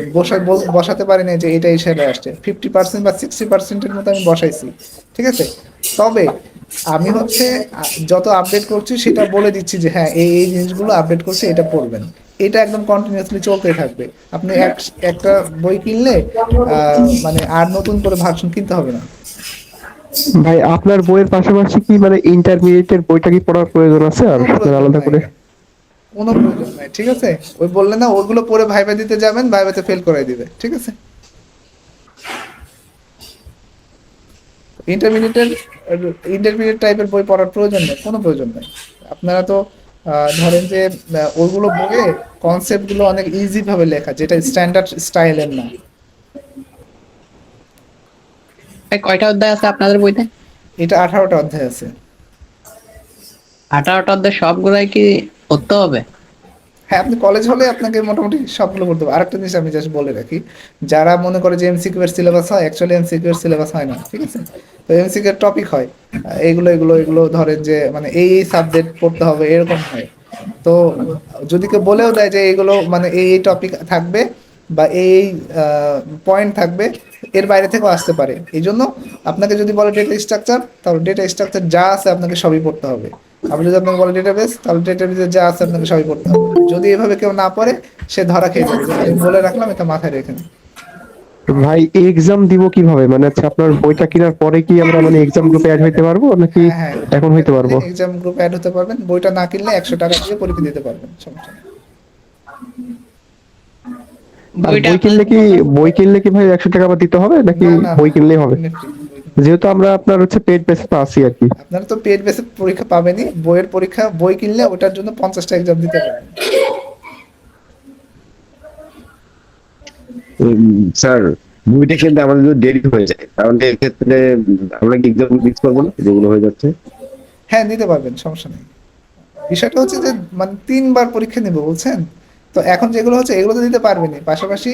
বসাতে পারি নাই যে এটা হিসেবে আসছে। 50% বা 60%-এর মতো আমি বসাইছি, ঠিক আছে? তবে আমি হচ্ছে যত আপডেট করছি সেটা বলে দিচ্ছি যে হ্যাঁ এই এই জিনিসগুলো আপডেট করছি, এটা পড়বেন। এটা একদম কন্টিনিউয়াসলি চলতেই থাকবে। আপনি একটা বই কিনলে মানে আর নতুন করে ভার্সন কিনতে হবে না। ভাই আপনার বইয়ের পাশাপাশি কি মানে ইন্টারমিডিয়েটের বইটা কি পড়ার প্রয়োজন আছে আর কোনো প্রয়োজন আলাদা নাই, করে? কোনো প্রয়োজন নাই, ঠিক আছে? ওই বললেন না ওইগুলো পড়ে ভাইবা দিতে যাবেন, ভাইবাতে ফেল করাই দিবে, ঠিক আছে? ইন্টারমিডিয়েটের ইন্টারমিডিয়েট টাইপের বই পড়ার প্রয়োজন নেই, কোনো প্রয়োজন নেই। আপনারা তো ধরেন যে ওইগুলো বইয়ে কনসেপ্টগুলো অনেক ইজি ভাবে লেখা, যেটা স্ট্যান্ডার্ড স্টাইলের না। ভাই কয়টা অধ্যায় আছে আপনাদের বইতে? এটা 18টা অধ্যায় আছে। 18টা অধ্যায় সবগুলাই কি পড়তে হবে? হ্যাঁ, আপনি কলেজ হলে আপনাকে মোটামুটি সবগুলো করতে হবে। আরেকটা জিনিস আমি জাস্ট বলে রাখি, যারা মনে করে যে এমসিকিউ এর সিলেবাস হয়, অ্যাকচুয়ালি এমসিকিউ এর সিলেবাস হয় না, ঠিক আছে? তো এমসিকিউ এর টপিক হয় এগুলো এগুলো এগুলো ধরেন যে মানে এই এই সাবজেক্ট পড়তে হবে এরকম হয়। তো যদি কেউ বলেও দেয় যে এগুলো মানে এই এই টপিক থাকবে বা এই পয়েন্ট থাকবে, এর বাইরে থেকেও আসতে পারে। এই জন্য আপনাকে যদি বলে ডেটা স্ট্রাকচার, তাহলে ডেটা স্ট্রাকচার যা আছে আপনাকে সবই পড়তে হবে। আপনি যদি আপনাকে বলে ডেটাবেস, তাহলে ডেটাবেসে যা আছে আপনাকে সবই পড়তে হবে। যদি এভাবে কেউ না পড়ে, সে ধরা খেয়ে যাবে। আমি বলে রাখলাম, এটা মাথায় রেখে নিন। ভাই এক্সাম দিব কিভাবে? মানে হচ্ছে আপনার বইটা কেনার পরে কি আমরা মানে এক্সাম গ্রুপে অ্যাড হইতে পারবো নাকি হ্যাঁ হ্যাঁ, এখন হইতে পারবো? এক্সাম গ্রুপে অ্যাড হতে পারবেন। বইটা না কিনলে 100 টাকা দিয়ে পরীক্ষা দিতে পারবেন, সমস্যা নেই। আর বই কিনলে কি ভাই 100 টাকা আবার দিতে হবে নাকি না না বই কিনলেই হবে? এমনি free, যেহেতু আমরা আপনার হচ্ছে পেড বেসে তো আছি আর কি। আপনারা তো পেড বেসে পরীক্ষা পাবেনই। বইয়ের পরীক্ষা বই কিনলে ওটার জন্য 50টা এক্সাম দিতে পারবেন। স্যার, বইটা কিনতে আমাদের যদি দেরি হয়ে যায় তাহলে এক্ষেত্রে আমরা কি এক্সাম মিস করবো না যেগুলো হয়ে যাচ্ছে? হ্যাঁ, নিতে পারবেন, সমস্যা নেই। বিষয়টা হচ্ছে যে মানে 3বার পরীক্ষা নেব বলছেন, তো এখন যেগুলো হচ্ছে এগুলো তো দিতে পারবেনই। পাশাপাশি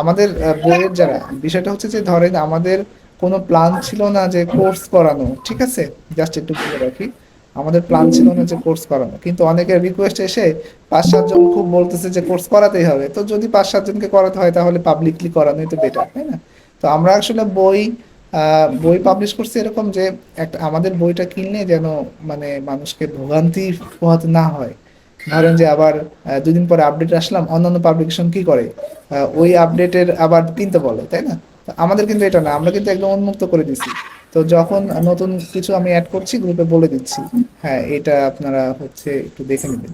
আমাদের বইয়ের যারা, বিষয়টা হচ্ছে যে ধরেন আমাদের কোনো প্ল্যান ছিল না যে কোর্স করানো, ঠিক আছে? জাস্ট একটু বলে রাখি, আমাদের প্ল্যান ছিল না যে কোর্স করানো, কিন্তু অনেকের রিকোয়েস্ট এসে 5-7 জন খুব বলতেছে যে কোর্স করাতেই হবে। তো যদি 5-7 জনকে করাতে হয় তাহলে পাবলিকলি করানোই তো বেটার, তাই না? তো আমরা আসলে বই পাবলিশ করছি এরকম যে একটা আমাদের বইটা কিনলে যেন মানে মানুষকে ভোগান্তি পোহাতে না হয়। ধরেন যে আবার 2 দিন পরে আপডেট আসলাম, অন্যান্য পাবলিকেশন কি করে ওই আপডেটের আবার কিনতে বলে, তাই না? তো আমাদের কিন্তু এটা না, আমরা কিন্তু একদম উন্মুক্ত করে দিছি। তো যখন নতুন কিছু আমি অ্যাড করছি গ্রুপে বলে দিচ্ছি, হ্যাঁ এটা আপনারা হচ্ছে একটু দেখে নেবেন,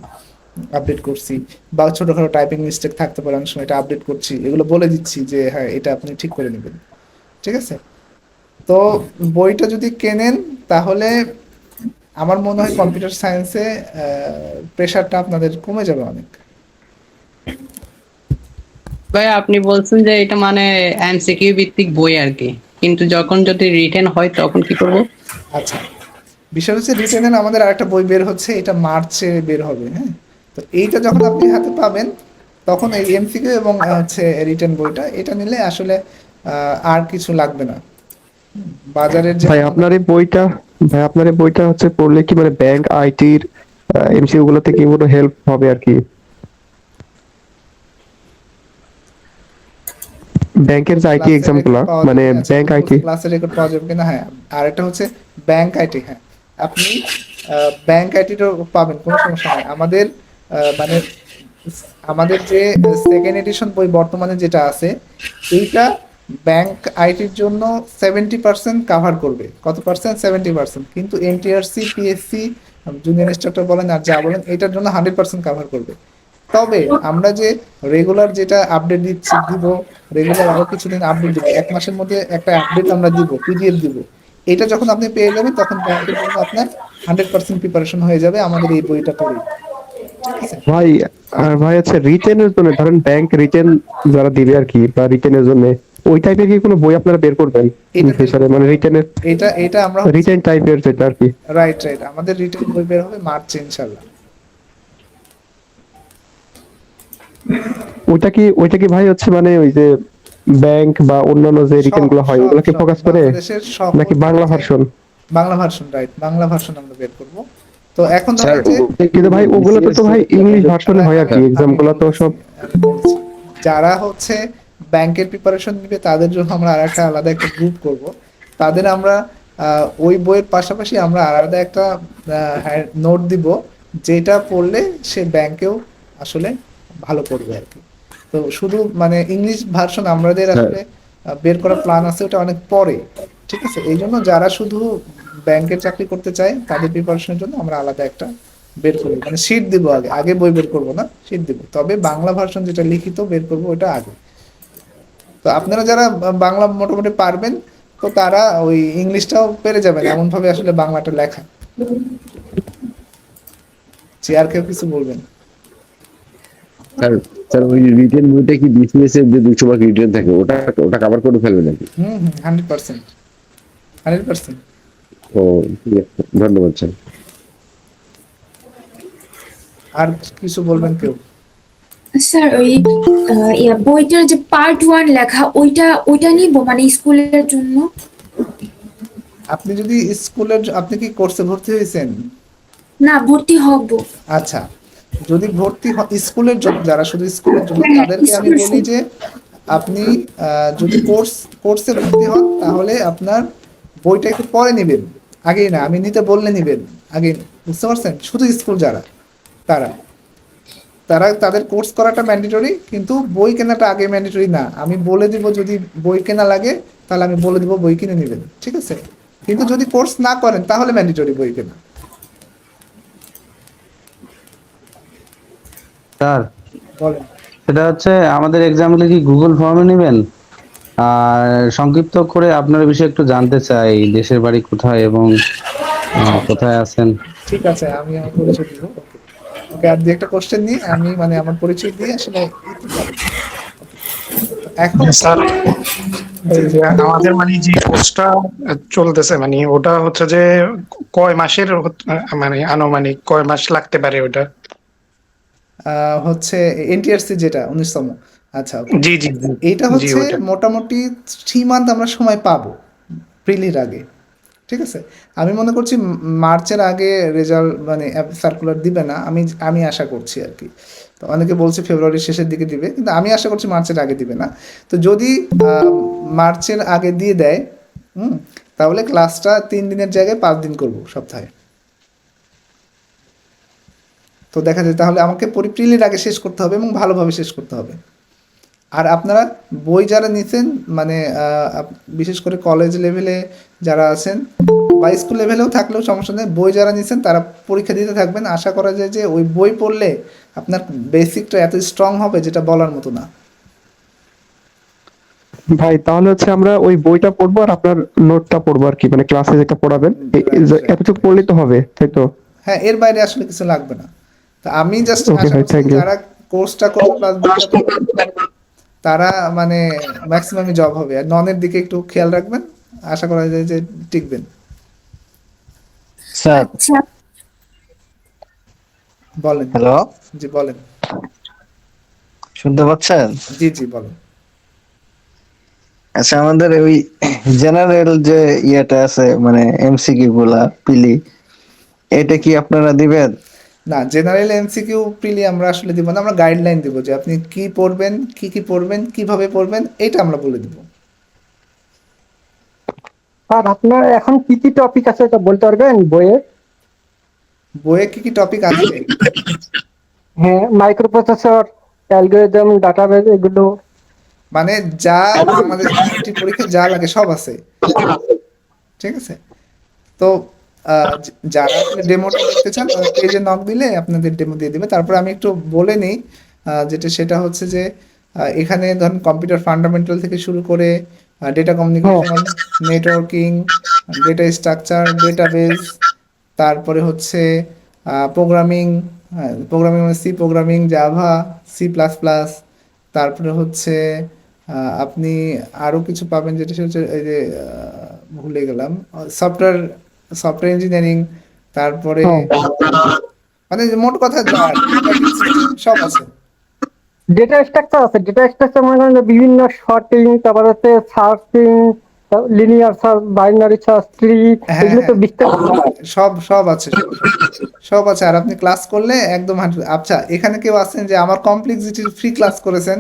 আপডেট করছি। বা ছোটখাটো টাইপিং মিস্টেক থাকতে পারে, অনেক সময় এটা আপডেট করছি, এগুলো বলে দিচ্ছি যে হ্যাঁ এটা আপনি ঠিক করে নেবেন, ঠিক আছে? তো বইটা যদি কেনেন তাহলে আমার মনে হয় কম্পিউটার সায়েন্সে প্রেশারটা আপনাদের কমে যাবে অনেক। ভাই আপনি বলছেন যে এটা মানে এমসিকিউ ভিত্তিক বই আর কি, কিন্তু যখন যদি রিটেন হয় তখন কি করব? আচ্ছা, বিষয় হচ্ছে রিটেনের আমাদের আরেকটা বই বের হচ্ছে, এটা মার্চে বের হবে, হ্যাঁ? তো এইটা যখন আপনি হাতে পাবেন তখন এই এমসিকিউ এবং হচ্ছে রিটেন বইটা এটা নিলে আসলে আর কিছু লাগবে না। বাজারের যে ভাই আপনার এই বইটা হচ্ছে পড়লে কি মানে ব্যাংক আইটির এমসিকিউ গুলোতে কি কোনো হেল্প হবে আর কি? ব্যাংকের যে আইটি এক্সাম গুলা মানে ব্যাংক আইটি ক্লাসের রেকর্ড পাওয়া যাবে কিনা, হ্যাঁ। আর একটা হচ্ছে ব্যাংক আইটি, হ্যাঁ আপনি ব্যাংক আইটিটাও পাবেন, কোনো সমস্যা নাই। আমাদের মানে আমাদের যে সেকেন্ড এডিশন বই বর্তমানে যেটা আছে এইটা ব্যাংক আইটির জন্য 70% কাভার করবে। কত পার্সেন্ট? 70%। কিন্তু এনটিআরসি, পিএসসি, জুনিয়র ইনস্ট্রাক্টর বলেন আর যা বলেন এটার জন্য 100% কাভার করবে। তবে আমরা যে রেগুলার যেটা আপডেট দিব, রেগুলার আরো কিছুদিন আপডেট দিব, 1 মাসের মধ্যে একটা আপডেট আমরা দিব, পিডিএফ দিব। এটা যখন আপনি পেয়ে যাবেন তখন ব্যাংকের জন্য আপনার 100% প্রিপারেশন হয়ে যাবে আমাদের এই বইটা পড়ে। ভাই আর ভাই আচ্ছা রিটেনের জন্য ধরেন ব্যাংক রিটেন যারা দিবে আর কি বা রিটেনের জন্য ওই টাইপের কি কোনো বই আপনারা বের করবেন ফিউচারে মানে রিটেনের? এটা আমরা রিটেন টাইপের যেটা আর কি। রাইট আমাদের রিটেন বই বের হবে মার্চে ইনশাআল্লাহ। ওইটা কি ভাই হচ্ছে মানে ওই যে ব্যাংক বা অন্যান্য যে রিটেন গুলো হয় ওগুলোকে ফোকাস করে নাকি Bangla version? Bangla version, right, Bangla version আমরা বের করব। তো এখন স্যার কিন্তু ভাই ওগুলোতে তো ভাই ইংলিশ ভার্সনে হয় আর কি এক্সাম গুলো তো সব। যারা হচ্ছে ব্যাংকের প্রিপারেশন নিবে তাদের জন্য আমরা আরেকটা আলাদা একটা গ্রুপ করব। তাদের আমরা ওই বইয়ের পাশাপাশি আমরা আলাদা একটা নোট দিব যেটা পড়লে সে ব্যাংকেও আসলে ভালো করবে আর কি। তো শুধু মানে ইংলিশ ভার্সন আমাদের আসলে বের করার প্ল্যান আছে, ওটা অনেক পরে, ঠিক আছে। এই জন্য যারা শুধু ব্যাংকের চাকরি করতে চায় তাদের প্রিপারেশনের জন্য আমরা আলাদা একটা বের করবো, মানে শীট দিব। আগে বই বের করবো না, শীট দিব। তবে বাংলা ভার্সন যেটা লিখিত বের করবো ওটা আগে। তো আপনারা যারা বাংলা মোটামুটি পারবেন তো তারা ওই ইংলিশটাও পেরে যাবেন, এমন ভাবে আসলে বাংলাটা লেখা। আর কেউ কিছু বলবেন? স্যার ওই রিটেন বইটা কি বিসিএস এর যে 200 মার্ক রিটেন থাকে ওটা কভার করে ফেলবে নাকি? 100%। ও ঠিক আছে, ধন্যবাদ স্যার। আর কিছু বলবেন কেউ? স্যার ওই বইটার যে পার্ট 1 লেখা ওইটা নিব মানে স্কুলের জন্য। আপনি যদি আপনি কি কোর্সে ভর্তি হয়েছেন? না, ভর্তি হব। আচ্ছা, যদি ভর্তি স্কুলের জন্য, যারা শুধু স্কুলের জন্য তাদেরকে আমি বলি যে আপনি যদি কোর্সে ভর্তি হন তাহলে আপনার বইটা একটু পরে নেবেন, আগেই না। আমি নিতে বললে নেবেন আগে, বুঝতে পারছেন? শুধু স্কুল যারা তাদের কোর্স করাটা ম্যান্ডেটরি, কিন্তু বই কেনাটা আগে ম্যান্ডেটরি না। আমি বলে দিব যদি বই কেনা লাগে তাহলে আমি বলে দিব বই কিনে নেবেন, ঠিক আছে। কিন্তু যদি কোর্স না করেন তাহলে ম্যান্ডেটরি বই কেনা। স্যার বলেন। সেটা হচ্ছে আমাদের এক্সামগুলো কি গুগল ফর্মে নেবেন? আর সংক্ষিপ্ত করে আপনার বিষয়ে একটু জানতে চাই, দেশের বাড়ি কোথায় এবং কোথায় আছেন? ঠিক আছে, আমি আমার পরিচয় দিব। ওকে আর একটা কোশ্চেন নিয়ে আমি মানে আমার পরিচয় দিয়ে আসলে এখন স্যার এই যে আমাদের মানে যে কোর্সটা চলতেছে মানে ওটা হচ্ছে যে কয় মাসের মানে আনুমানিক কয় মাস লাগতে পারে ওটা? হচ্ছে এনটিআরসি যেটা 19তম। আচ্ছা, জি জি এইটা হচ্ছে মোটামুটি 3 মান্থ আমরা সময় পাবো প্রিলির আগে, ঠিক আছে। আমি মনে করছি মার্চের আগে রেজাল্ট মানে সার্কুলার দিবে না, আমি আশা করছি আর কি। তো অনেকে বলছে ফেব্রুয়ারির শেষের দিকে দিবে, কিন্তু আমি আশা করছি মার্চের আগে দিবে না। তো যদি মার্চের আগে দিয়ে দেয় তাহলে ক্লাসটা 3 দিনের জায়গায় 5 দিন করব সপ্তাহে। তো দেখা যায় তাহলে আমাকে প্রিলির আগে শেষ করতে হবে এবং ভালোভাবে শেষ করতে হবে। আর আপনারা বই যারা নিছেন মানে বিশেষ করে কলেজ লেভেলে যারা আছেন বা স্কুল লেভেলেও থাকলেও সমস্যা নেই, বই যারা নিছেন তারা পরীক্ষা দিতে থাকবেন। আশা করা যায় যে ওই বই পড়লে আপনার বেসিকটা এত স্ট্রং হবে যেটা বলার মতো না। ভাই তাহলে হচ্ছে আমরা ওই বইটা পড়বো আর আপনার নোটটা পড়বো আর কি, মানে ক্লাসে যেটা পড়াবেন এতটুকু পড়লেই তো হবে, তাই তো? হ্যাঁ, এর বাইরে আসলে কিছু লাগবে না। তো আমি জাস্ট যারা কোর্সটা করবে তারা মানে ম্যাক্সিমামই জব হবে। আর ননের দিকে একটু খেয়াল রাখবেন, আশা করা যায় যে টিকবেন। স্যার বলেন। হ্যালো, জি বলেন। শুনতে পাচ্ছেন? জি জি বলেন। আচ্ছা, আমাদের ওই জেনারেল যে ইয়েটা আছে মানে এমসিকিউ গুলা পিলি, এটা কি আপনারা দিবেন? না, জেনারেল এমসিকিউ প্রিলি আমরা আসলে দিব না, আমরা গাইডলাইন দিব যে আপনি কি পড়বেন, কি পড়বেন, কিভাবে পড়বেন, এটা আমরা বলে দিব। আর আপনার এখন কি কি টপিক আছে এটা বলতে পারবেন বইয়ে? বইয়ে কি টপিক আছে? হ্যাঁ, মাইক্রোপ্রসেসর, অ্যালগরিদম, ডাটাবেস, এগুলো। মানে যা আমাদের IIT পরীক্ষায় যা লাগে সব আছে, ঠিক আছে? তো যারা আসলে ডেমোটা দেখতে চান পেজে নক দিলে আপনাদের ডেমো দিয়ে দিবে। তারপর আমি একটু বলে নিই, সেটা হচ্ছে যে এখানে ধরুন কম্পিউটার ফান্ডামেন্টাল থেকে শুরু করে data communication, networking, data structure, database, তারপরে হচ্ছে প্রোগ্রামিং, প্রোগ্রামিং মানে সি প্রোগ্রামিং, জাভা, C++, তারপরে হচ্ছে আপনি আরও কিছু পাবেন, যেটা হচ্ছে এই যে ভুলে গেলাম, সফটওয়্যার ইঞ্জিনিয়ারিং, তারপরে মানে মোট কথা যা সব আছে। ডেটা স্ট্রাকচার আছে, ডেটা স্ট্রাকচার মানে হলো বিভিন্ন শর্টিং, তারপর হচ্ছে searching, linear search, binary search, tree, হ্যাঁ এগুলো তো হ্যাঁ বিস্তারিত। সব আছে, সব আছে। আর আপনি ক্লাস করলে একদম আচ্ছা, এখানে কেউ আছেন যে আমার কমপ্লেক্সিটির ফ্রি ক্লাস করেছেন?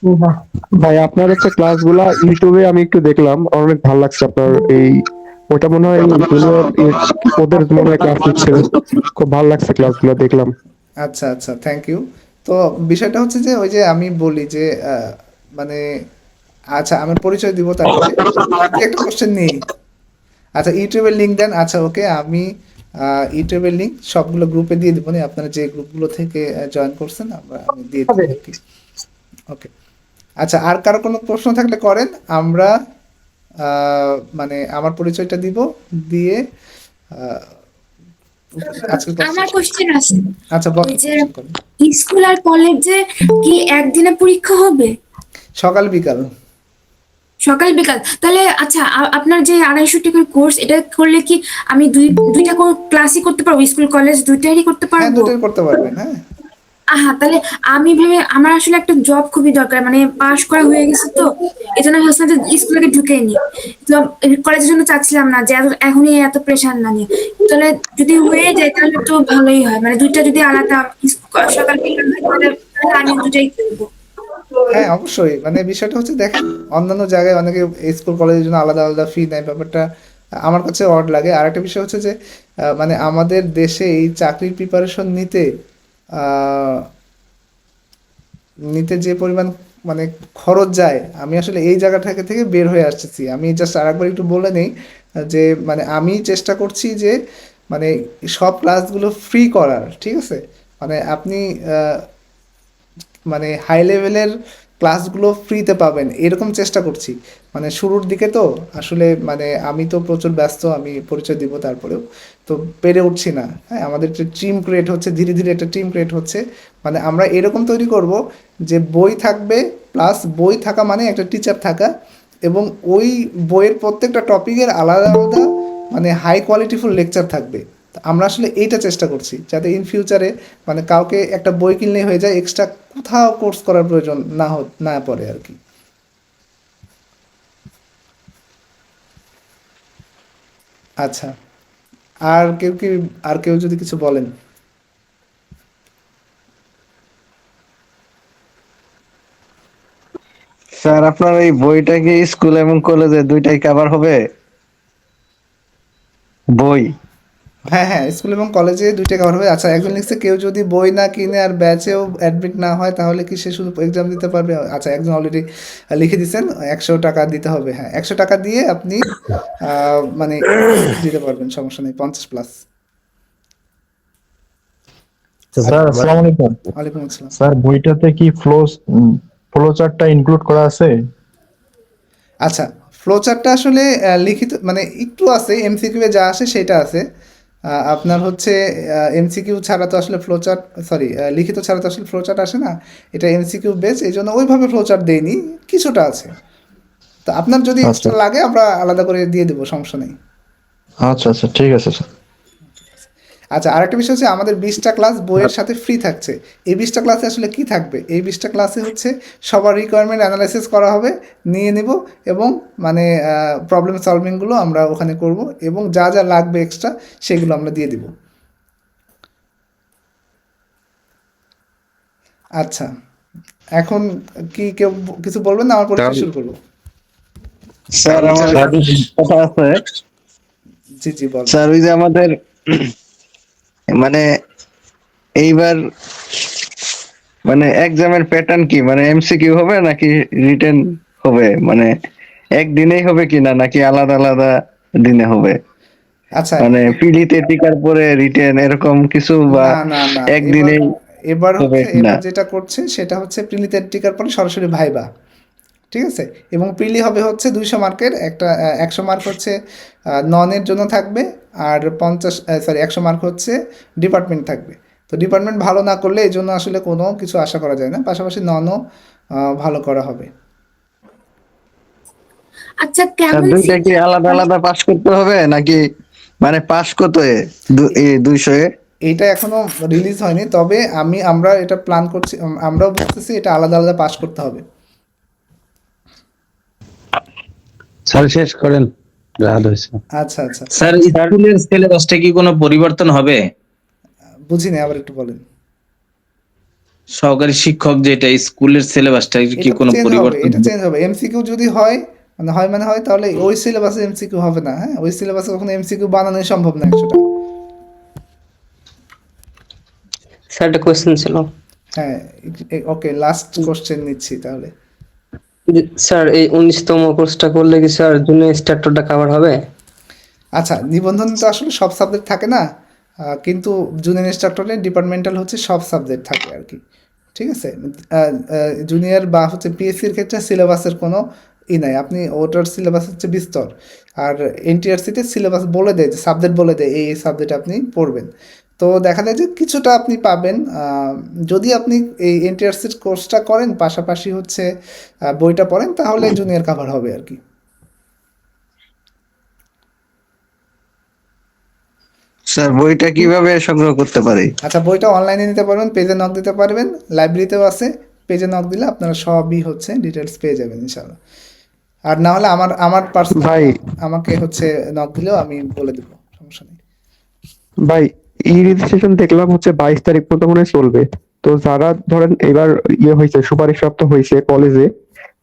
বাহ, ভাই আপনার হচ্ছে ক্লাসগুলা ইউটিউবে আমি একটু দেখলাম, অনেক ভালো লাগছে আপনার এই, ওটা মনে হয় ওদের মনে হয় ক্লাস নিচ্ছে, খুব ভালো লাগছে ক্লাসগুলো দেখলাম। আচ্ছা আচ্ছা, থ্যাংক ইউ। তো বিষয়টা হচ্ছে যে ওই যে আমি বলি যে মানে আচ্ছা আমার পরিচয় দিব, তারপরে একটা কোশ্চেন নেই। আচ্ছা, ইউটিউবের লিঙ্ক দেন। আচ্ছা ওকে, আমি ইউটিউবের লিঙ্ক সবগুলো গ্রুপে দিয়ে দেবো, আপনারা যে গ্রুপগুলো থেকে জয়েন করছেন আমি দিয়ে দেবো আর কি। ওকে, আচ্ছা আর কারো কোনো প্রশ্ন থাকলে করেন, আমরা মানে আমার পরিচয়টা দিব, দিয়ে আজকের ক্লাস। আমার কোশ্চেন আছে। আচ্ছা বল। ওই যে স্কুল আর কলেজে কি একদিনে পরীক্ষা হবে? সকাল বিকাল। সকাল বিকাল? তাহলে আচ্ছা, আপনার যে 250 টাকার কোর্স, এটা করলে কি আমি দুইটা ক্লাসই করতে পারবো? স্কুল কলেজ দুইটারই করতে হ্যাঁ, পারবো? দুটোই করতে পারবেন। হ্যাঁ তাহলে আমি ভেবে, আমার আসলে একটা জব খুবই দরকার, মানে পাশ করা হয়ে গেছে তো, এই জন্য আমি ভাবছিলাম যে স্কুলে ঢুকেই নি, তো কলেজের জন্য চাচ্ছিলাম না যে এখনই এত প্রেশার না নিয়ে। তাহলে যদি হয়ে যায় তাহলে তো ভালোই হয়, মানে দুইটা যদি আলাদা সকাল বিকাল হয় তাহলে আমি দুটাই করবো। হ্যাঁ অবশ্যই, মানে বিষয়টা হচ্ছে দেখেন, অন্যান্য জায়গায় অনেকে স্কুল কলেজের জন্য আলাদা আলাদা ফি নেয়, ব্যাপারটা আমার কাছে অড লাগে। আর একটা বিষয় হচ্ছে যে মানে আমাদের দেশে এই চাকরির প্রিপারেশন আহ, নিতে যে পরিমাণ মানে খরচ যায়, আমি আসলে এই জায়গা থেকে বের হয়ে আসতেছি। আমি জাস্ট আরেকবার একটু বলে নেই যে মানে আমি চেষ্টা করছি যে মানে সব ক্লাসগুলো ফ্রি করার, ঠিক আছে? মানে আপনি মানে হাই লেভেলের ক্লাসগুলো ফ্রিতে পাবেন এরকম চেষ্টা করছি। মানে শুরুর দিকে তো আসলে মানে আমি তো প্রচুর ব্যস্ত, আমি পরিচয় দিব, তারপরেও তো পেরে উঠছি না। হ্যাঁ, আমাদের একটা টিম ক্রিয়েট হচ্ছে, ধীরে ধীরে একটা টিম ক্রিয়েট হচ্ছে। মানে আমরা এরকম তৈরি করব যে বই থাকবে, প্লাস বই থাকা মানে একটা টিচার থাকা, এবং ওই বইয়ের প্রত্যেকটা টপিকের আলাদা আলাদা মানে হাই কোয়ালিটিফুল লেকচার থাকবে। আমরা আসলে এইটা চেষ্টা করছি যাতে ইন ফিউচারে মানে কাউকে একটা বই কিনলেই হয়ে যায়, এক্সট্রা কোথাও কোর্স করার প্রয়োজন না পড়ে আর কি। আচ্ছা, আর কেউ যদি কিছু বলেন। স্যার, আপনার এই বইটা কি স্কুল এবং কলেজে দুইটাই কভার হবে? বই? হ্যাঁ হ্যাঁ, স্কুল এবং কলেজে দুইটা কভার হবে। আচ্ছা, একজন লিখছে কেউ যদি বই না কিনে আর ব্যাচেও অ্যাডমিট না হয় তাহলে কি সে শুধু এক্সাম দিতে পারবে? আচ্ছা, একজন অলরেডি লিখে দিচ্ছেন 100 টাকা দিতে হবে। হ্যাঁ, 100 টাকা দিয়ে আপনি মানে দিতে পারবেন, সমস্যা নেই, 50+। স্যার আসসালামু আলাইকুম। ওয়ালাইকুম আসসালাম। স্যার বইটাতে কি ফ্লো চার্টটা ইনক্লুড করা আছে? আচ্ছা, ফ্লো চার্টটা আসলে লিখিত মানে একটু আছে, এমসিকিউ এ যা আসে সেটা আছে। আপনার হচ্ছে এমসিকিউ ছাড়া তো আসলে ফ্লো চার্ট, সরি লিখিত ছাড়া তো আসলে ফ্লো চার্ট আসে না, এটা এমসিকিউ বেস, এই জন্য ওইভাবে ফ্লো চার্ট দেয়নি, কিছুটা আছে। তো আপনার যদি এক্সট্রা লাগে আমরা আলাদা করে দিয়ে দেবো, সমস্যা নেই। আচ্ছা আচ্ছা, ঠিক আছে স্যার। আচ্ছা, আরেকটা বিষয় হচ্ছে আমাদের 20টা ক্লাস বইয়ের সাথে ফ্রি থাকছে। এই 20টা ক্লাসে আসলে কি থাকবে? এই 20টা ক্লাসে হচ্ছে সবার রিকোয়ারমেন্ট অ্যানালাইসিস করা হবে, নিয়ে নিব এবং মানে প্রবলেম সলভিংগুলো আমরা ওখানে করব এবং যা যা লাগবে এক্সট্রা সেগুলো আমরা দিয়ে দিব। আচ্ছা, এখন কি কেউ কিছু বলবেন না? আমার পরীক্ষা শুরু করবো। স্যার আমার কথা আছে। জি জি বল। স্যার ওই যে আমাদের মানে এইবার মানে এক্সামের প্যাটার্ন কি, মানে এমসিকিউ হবে নাকি রিটেন হবে, মানে একদিনেই হবে কিনা নাকি আলাদা আলাদা দিনে হবে? আচ্ছা, মানে পিডিতে টিকার পরে রিটেন এরকম কিছু, বা না না না, একদিনেই এবার হবে হচ্ছে কিনা? এবার যেটা করছে সেটা হচ্ছে প্রিলিতে টিকার পরে সরাসরি ভাইবা, ঠিক আছে? এবং প্রিলি হবে হচ্ছে 200 মার্কের একটা, 100 মার্ক হচ্ছে ননের জন্য থাকবে, আর 100 মার্ক হচ্ছে ডিপার্টমেন্ট থাকবে। তো ডিপার্টমেন্ট ভালো না করলে এই জন্য আসলে কোনো কিছু আশা করা যায় না, পাশাপাশি ননও ভালো করা হবে। আচ্ছা, স্যার কেমন দুইটা কি আলাদা আলাদা পাস করতে হবে নাকি মানে পাস কত 200 এ? এইটা এখনো রিলিজ হয়নি, তবে আমরা এটা প্ল্যান করছি, আমরাও বুঝতেছি এটা আলাদা আলাদা পাস করতে হবে। স্যার শেষ করেন, রাত হয়েছে। আচ্ছা আচ্ছা, স্যার স্কুলের সিলেবাসটা কি কোনো পরিবর্তন হবে? বুঝিনি, আবার একটু বলেন। সহকারী শিক্ষক যেটা স্কুলের সিলেবাসটা কি এটা কোনো চেঞ্জ হবে, পরিবর্তন এটা হবে? চেঞ্জ হবে। এমসিকিউ যদি হয় তাহলে ওই সিলেবাসে এমসিকিউ হবে না। হ্যাঁ, ওই সিলেবাসে কখনো এমসিকিউ বানানোই সম্ভব না 100টা। স্যার একটা কোয়েশ্চেন ছিল। হ্যাঁ, ওকে, লাস্ট কোশ্চেন নিচ্ছি তাহলে। স্যার এই 19তম কোর্সটা করলে কি স্যার জুনিয়র স্ট্যাটটা কভার হবে? আচ্ছা, নিবন্ধন তো আসলে সব সাবজেক্ট থাকে না, কিন্তু জুনিয়র ইনস্ট্রাক্টরে ডিপার্টমেন্টাল হচ্ছে সব সাবজেক্ট থাকে আর কি, ঠিক আছে? জুনিয়র বা হচ্ছে পিএসসির ক্ষেত্রে সিলেবাসের কোনো নাই, আপনি ওটার সিলেবাস হচ্ছে বিস্তর। আর এনটিআরসিতে সিলেবাস বলে দেয়, সাবজেক্ট বলে দেয় এই সাবজেক্ট আপনি পড়বেন। তো দেখা যায় যে কিছুটা আপনি পাবেন যদি আপনি এই এনটিআরসির কোর্সটা করেন, পাশাপাশি হচ্ছে বইটা পড়েন, তাহলে জুনিয়র কভার হবে আর কি। স্যার বইটা কিভাবে সংগ্রহ করতে পারি? আচ্ছা, বইটা অনলাইনে নিতে পারবেন, পেজে নক দিতে পারবেন, লাইব্রেরিতেও আছে, পেজে নক দিলে আপনারা সবই হচ্ছে ডিটেলস পেয়ে যাবেন ইনশাআল্লাহ। আর না হলে আমার পার্সোনাল ভাই আমাকে হচ্ছে নক দিলেও আমি বলে দেবো, সমস্যা নেই। ভাই ই রেজিস্ট্রেশন দেখলাম হচ্ছে 22 তারিখ পর্যন্ত মনে হয় চলবে। তো যারা ধরেন এবার হয়েছে সুপারিশপ্রাপ্ত হয়েছে কলেজে,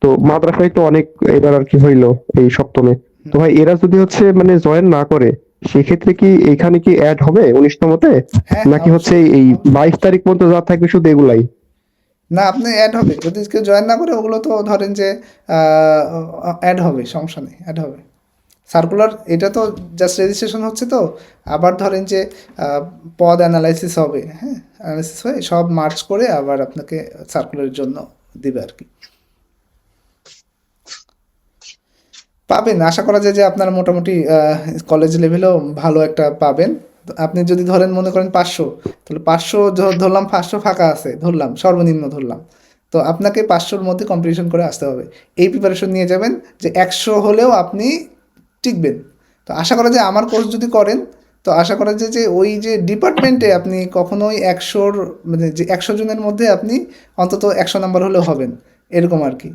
তো মাদ্রাসায় তো অনেক এবার আর কি হইলো এই সপ্তমে। তো ভাই এরা যদি হচ্ছে মানে জয়েন না করে, সেক্ষেত্রে কি এখানে কি অ্যাড হবে 19তমতে, হ্যাঁ, নাকি হচ্ছে এই 22 তারিখ পর্যন্ত যা থাকবে শুধু এগুলাই? না, আপনি অ্যাড হবে, যদি কেউ জয়েন না করে ওগুলো তো ধরেন যে অ্যাড হবে, সমস্যা নেই, অ্যাড হবে। সার্কুলার এটা তো জাস্ট রেজিস্ট্রেশন হচ্ছে, তো আবার ধরেন যে পদ অ্যানালাইসিস হবে, হ্যাঁ, অ্যানালাইসিস হয়ে সব মার্চ করে আবার আপনাকে সার্কুলারের জন্য দিবে আর কি। পাবেন, আশা করা যায় যে আপনারা মোটামুটি কলেজ লেভেলেও ভালো একটা পাবেন। তো আপনি যদি ধরেন মনে করেন 500, তাহলে 500 ধরলাম, 500 ফাঁকা আছে ধরলাম, সর্বনিম্ন ধরলাম, তো আপনাকে 500-র মধ্যে কম্পিটিশন করে আসতে হবে। এই প্রিপারেশন নিয়ে যাবেন যে 100 হলেও আপনি টিকবেন। তো আশা করা যায় আমার কোর্স যদি করেন, তো আশা করা যায় যে ওই যে ডিপার্টমেন্টে আপনি কখনোই 100-র মানে যে 100 জনের মধ্যে আপনি অন্তত 100 নাম্বার হলেও হবেন, এরকম আর কি,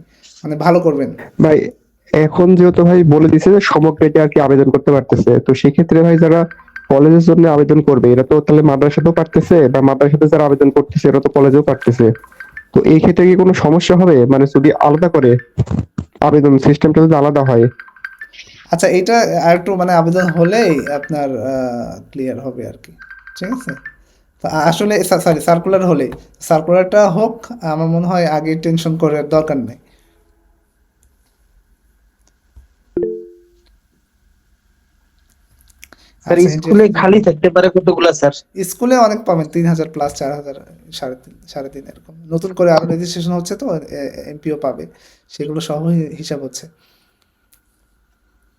মানে ভালো করবেন। ভাই এখন যেহেতু ভাই বলে দিছে যে সমগ্র এটা আর কি আবেদন করতে পারতেছে, তো সেক্ষেত্রে ভাই যারা কলেজের জন্য আবেদন করবে এরা তো তাহলে মাদ্রাসাতেও পারতেছে, বা মাদ্রাসাতে যারা আবেদন করতেছে এরা তো কলেজেও পারতেছে। তো এই ক্ষেত্রে কি কোনো সমস্যা হবে, মানে যদি আলাদা করে আবেদন সিস্টেমটা যদি আলাদা হয়? আচ্ছা, এটা আর একটু মানে আবেদন হলেই আপনার ক্লিয়ার হবে আর কি, ঠিক আছে? তো আসলে সরি, সার্কুলার হলেই, সার্কুলারটা হোক, আমার মনে হয় আগে টেনশন করার দরকার নেই। স্যার আচ্ছা, স্কুলে খালি থাকতে পারে কতগুলা স্যার? স্কুলে অনেক পাবেন, 3000 প্লাস, 4000, 3.5 এরকম। নতুন করে আরো রেজিস্ট্রেশন হচ্ছে, তো এমপিও পাবে, সেগুলো সহ হিসাব হচ্ছে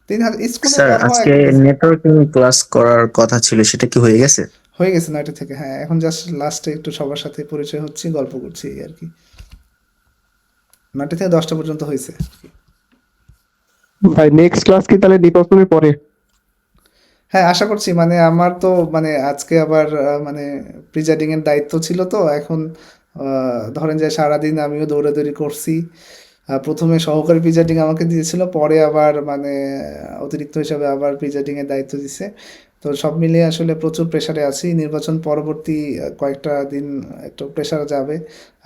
3000 স্কুলে। স্যার আজকে নেটওয়ার্কিং ক্লাস করার কথা ছিল, সেটা কি হয়ে গেছে? হয়ে গেছে 9টা থেকে, হ্যাঁ, এখন জাস্ট লাস্টে একটু সবার সাথে পরিচয় হচ্ছে, গল্প করছি এই আর কি। 9টা থেকে 10টা পর্যন্ত হয়েছে। ভাই নেক্সট ক্লাস কি তাহলে ডিপার্টমেন্টের পরে? হ্যাঁ, আশা করছি মানে আমার তো মানে আজকে আবার মানে প্রিজাইডিং এর দায়িত্ব ছিল, তো এখন ধরেন যে সারাদিন আমিও দৌড়াদৌড়ি করছি। প্রথমে সহকারী প্রিজাইডিং আমাকে দিয়েছিল, পরে আবার মানে অতিরিক্ত হিসাবে আবার প্রিজাইডিং এর দায়িত্ব দিছে। তো সব মিলিয়ে আসলে প্রচুর প্রেসারে আছি। নির্বাচন পরবর্তী কয়েকটা দিন একটু প্রেসারে যাবে।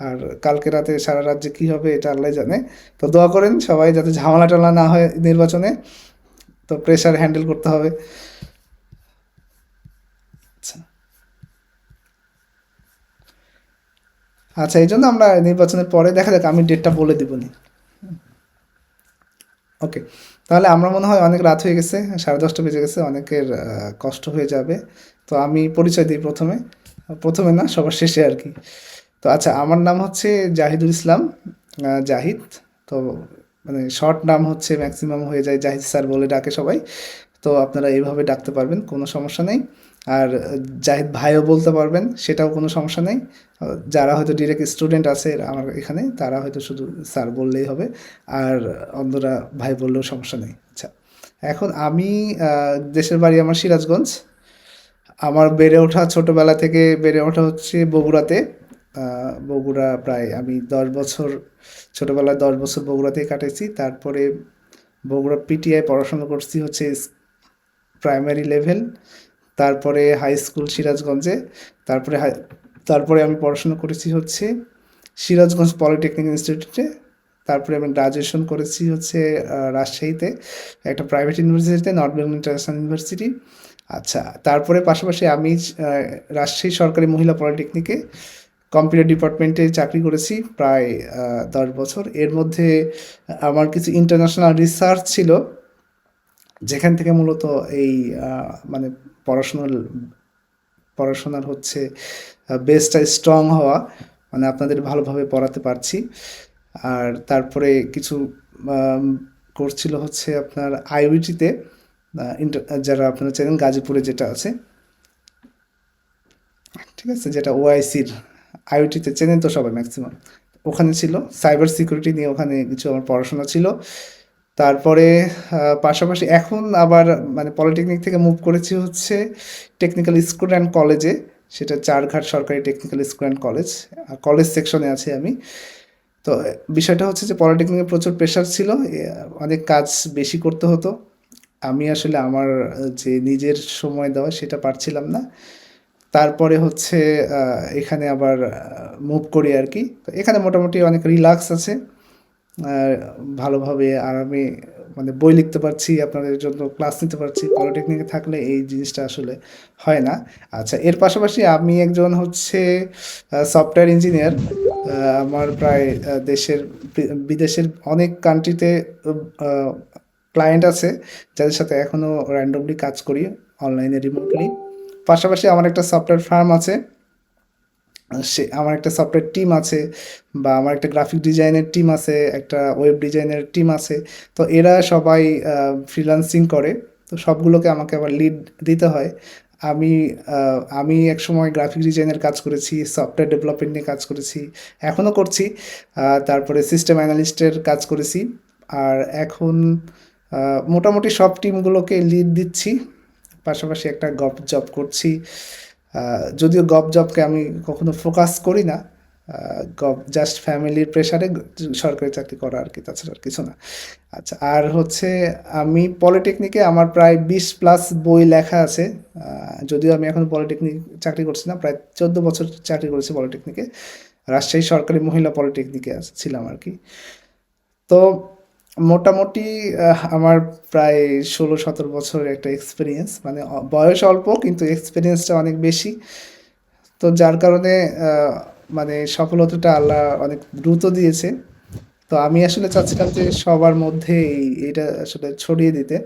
আর কালকে রাতে সারা রাত যে কী হবে এটা আল্লাহ জানে। তো দোয়া করেন সবাই যাতে ঝামেলা টালা না হয় নির্বাচনে। তো প্রেসার হ্যান্ডেল করতে হবে। আচ্ছা, আচ্ছা, এই জন্য আমরা নির্বাচনের পরে দেখা যাক, আমি ডেটটা বলে দিব নি। ওকে, তাহলে আমরা মনে হয় অনেক রাত হয়ে গেছে, 10:30 বেজে গেছে, অনেকের কষ্ট হয়ে যাবে। তো আমি পরিচয় দিই প্রথমে, প্রথমে না সবার শেষে আর কি। তো আচ্ছা, আমার নাম হচ্ছে জাহিদুল ইসলাম, জাহিদ। তো মানে শর্ট নাম হচ্ছে ম্যাক্সিমাম হয়ে যায় জাহিদ স্যার বলে ডাকে সবাই। তো আপনারা এইভাবে ডাকতে পারবেন, কোনো সমস্যা নেই। আর জাহিদ ভাইও বলতে পারবেন, সেটাও কোনো সমস্যা নেই। যারা হয়তো ডিরেক্ট স্টুডেন্ট আছে আমার এখানে, তারা হয়তো শুধু স্যার বললেই হবে, আর অন্যরা ভাই বললেও সমস্যা নেই। আচ্ছা, এখন আমি দেশের বাড়ি আমার সিরাজগঞ্জ। আমার বেড়ে ওঠা, ছোটোবেলা থেকে বেড়ে ওঠা হচ্ছে বগুড়াতে। বগুড়া প্রায় আমি 10 বছর, ছোটোবেলায় 10 বছর বগুড়াতেই কাটেছি। তারপরে বগুড়া পিটিআই পড়াশোনা করছি হচ্ছে প্রাইমারি লেভেল। তারপরে হাই স্কুল সিরাজগঞ্জে। তারপরে আমি পড়াশোনা করেছি হচ্ছে সিরাজগঞ্জ পলিটেকনিক ইনস্টিটিউটে। তারপরে আমি গ্রাজুয়েশন করেছি হচ্ছে রাজশাহীতে একটা প্রাইভেট ইউনিভার্সিটিতে, নর্থ বেঙ্গল ইন্টারন্যাশনাল ইউনিভার্সিটি। আচ্ছা, তারপরে পাশাপাশি আমি রাজশাহী সরকারি মহিলা পলিটেকনিকে কম্পিউটার ডিপার্টমেন্টে চাকরি করেছি প্রায় 10 বছর। এর মধ্যে আমার কিছু ইন্টারন্যাশনাল রিসার্চ ছিল, যেখান থেকে মূলত এই মানে পড়াশোনার হচ্ছে বেসটা স্ট্রং হওয়া, মানে আপনাদের ভালোভাবে পড়াতে পারছি। আর তারপরে কিছু কোর্স ছিল হচ্ছে আপনার আইউটিতে, যারা আপনারা চেনেন গাজীপুরে যেটা আছে, ঠিক আছে, যেটা ওআইসির আইওটিতে চেনেন তো সবাই ম্যাক্সিমাম, ওখানে ছিল সাইবার সিকিউরিটি নিয়ে, ওখানে কিছু আমার পড়াশোনা ছিল। তারপরে পাশাপাশি এখন আবার মানে পলিটেকনিক থেকে মুভ করেছি হচ্ছে টেকনিক্যাল স্কুল অ্যান্ড কলেজে, সেটা চারঘাট সরকারি technical school and college, college সেকশনে আছি আমি। তো বিষয়টা হচ্ছে যে পলিটেকনিকে প্রচুর প্রেশার ছিল, অনেক কাজ বেশি করতে হতো। আমি আসলে আমার যে নিজের সময় দেওয়া সেটা পারছিলাম না। তারপরে হচ্ছে এখানে আবার মুভ করি আর কি। তো এখানে মোটামুটি অনেক রিল্যাক্স আছে, ভালোভাবে আরামে মানে বই লিখতে পারছি, আপনাদের জন্য ক্লাস নিতে পারছি। পলিটেকনিকে থাকলে এই জিনিসটা আসলে হয় না। আচ্ছা, এর পাশাপাশি আমি একজন হচ্ছে সফটওয়্যার ইঞ্জিনিয়ার। আমার প্রায় দেশের বিদেশের অনেক কান্ট্রিতে ক্লায়েন্ট আছে, যাদের সাথে এখনও র্যান্ডমলি কাজ করি অনলাইনে রিমোটলি। পাশাপাশি আমার একটা সফটওয়্যার ফার্ম আছে, আমার একটা সফটওয়্যার টিম আছে, বা আমার একটা গ্রাফিক ডিজাইনের টিম আছে, একটা ওয়েব ডিজাইনের টিম আছে। তো এরা সবাই ফ্রিল্যান্সিং করে, তো সবগুলোকে আমাকে আবার লিড দিতে হয়। আমি একসময় গ্রাফিক ডিজাইনের কাজ করেছি, সফটওয়্যার ডেভেলপমেন্ট নিয়ে কাজ করেছি, এখনও করছি। তারপরে সিস্টেম অ্যানালিস্টের কাজ করেছি। আর এখন মোটামুটি সব টিমগুলোকে লিড দিচ্ছি, পাশাপাশি একটা গভ জব করছি। যদিও গভ জবকে আমি কখনো ফোকাস করি না, জাস্ট ফ্যামিলির প্রেশারে সরকারি চাকরি করা আর কি, তাছাড়া আর কিছু না। আচ্ছা, আর হচ্ছে আমি পলিটেকনিকে আমার প্রায় 20+ বই লেখা আছে। যদিও আমি এখন পলিটেকনিক চাকরি করছি না, প্রায় 14 বছর চাকরি করেছি পলিটেকনিকে, রাজশাহী সরকারি মহিলা পলিটেকনিকে ছিলাম আর কি। তো মোটামুটি আমার প্রায় 16-17 বছরের একটা এক্সপিরিয়েন্স, মানে বয়স অল্প কিন্তু এক্সপিরিয়েন্সটা অনেক বেশি। তো যার কারণে মানে সফলতাটা আল্লাহ অনেক দ্রুত দিয়েছে। তো আমি আসলে চাচ্ছিলাম যে সবার মধ্যে এইটা আসলে ছড়িয়ে দিতে।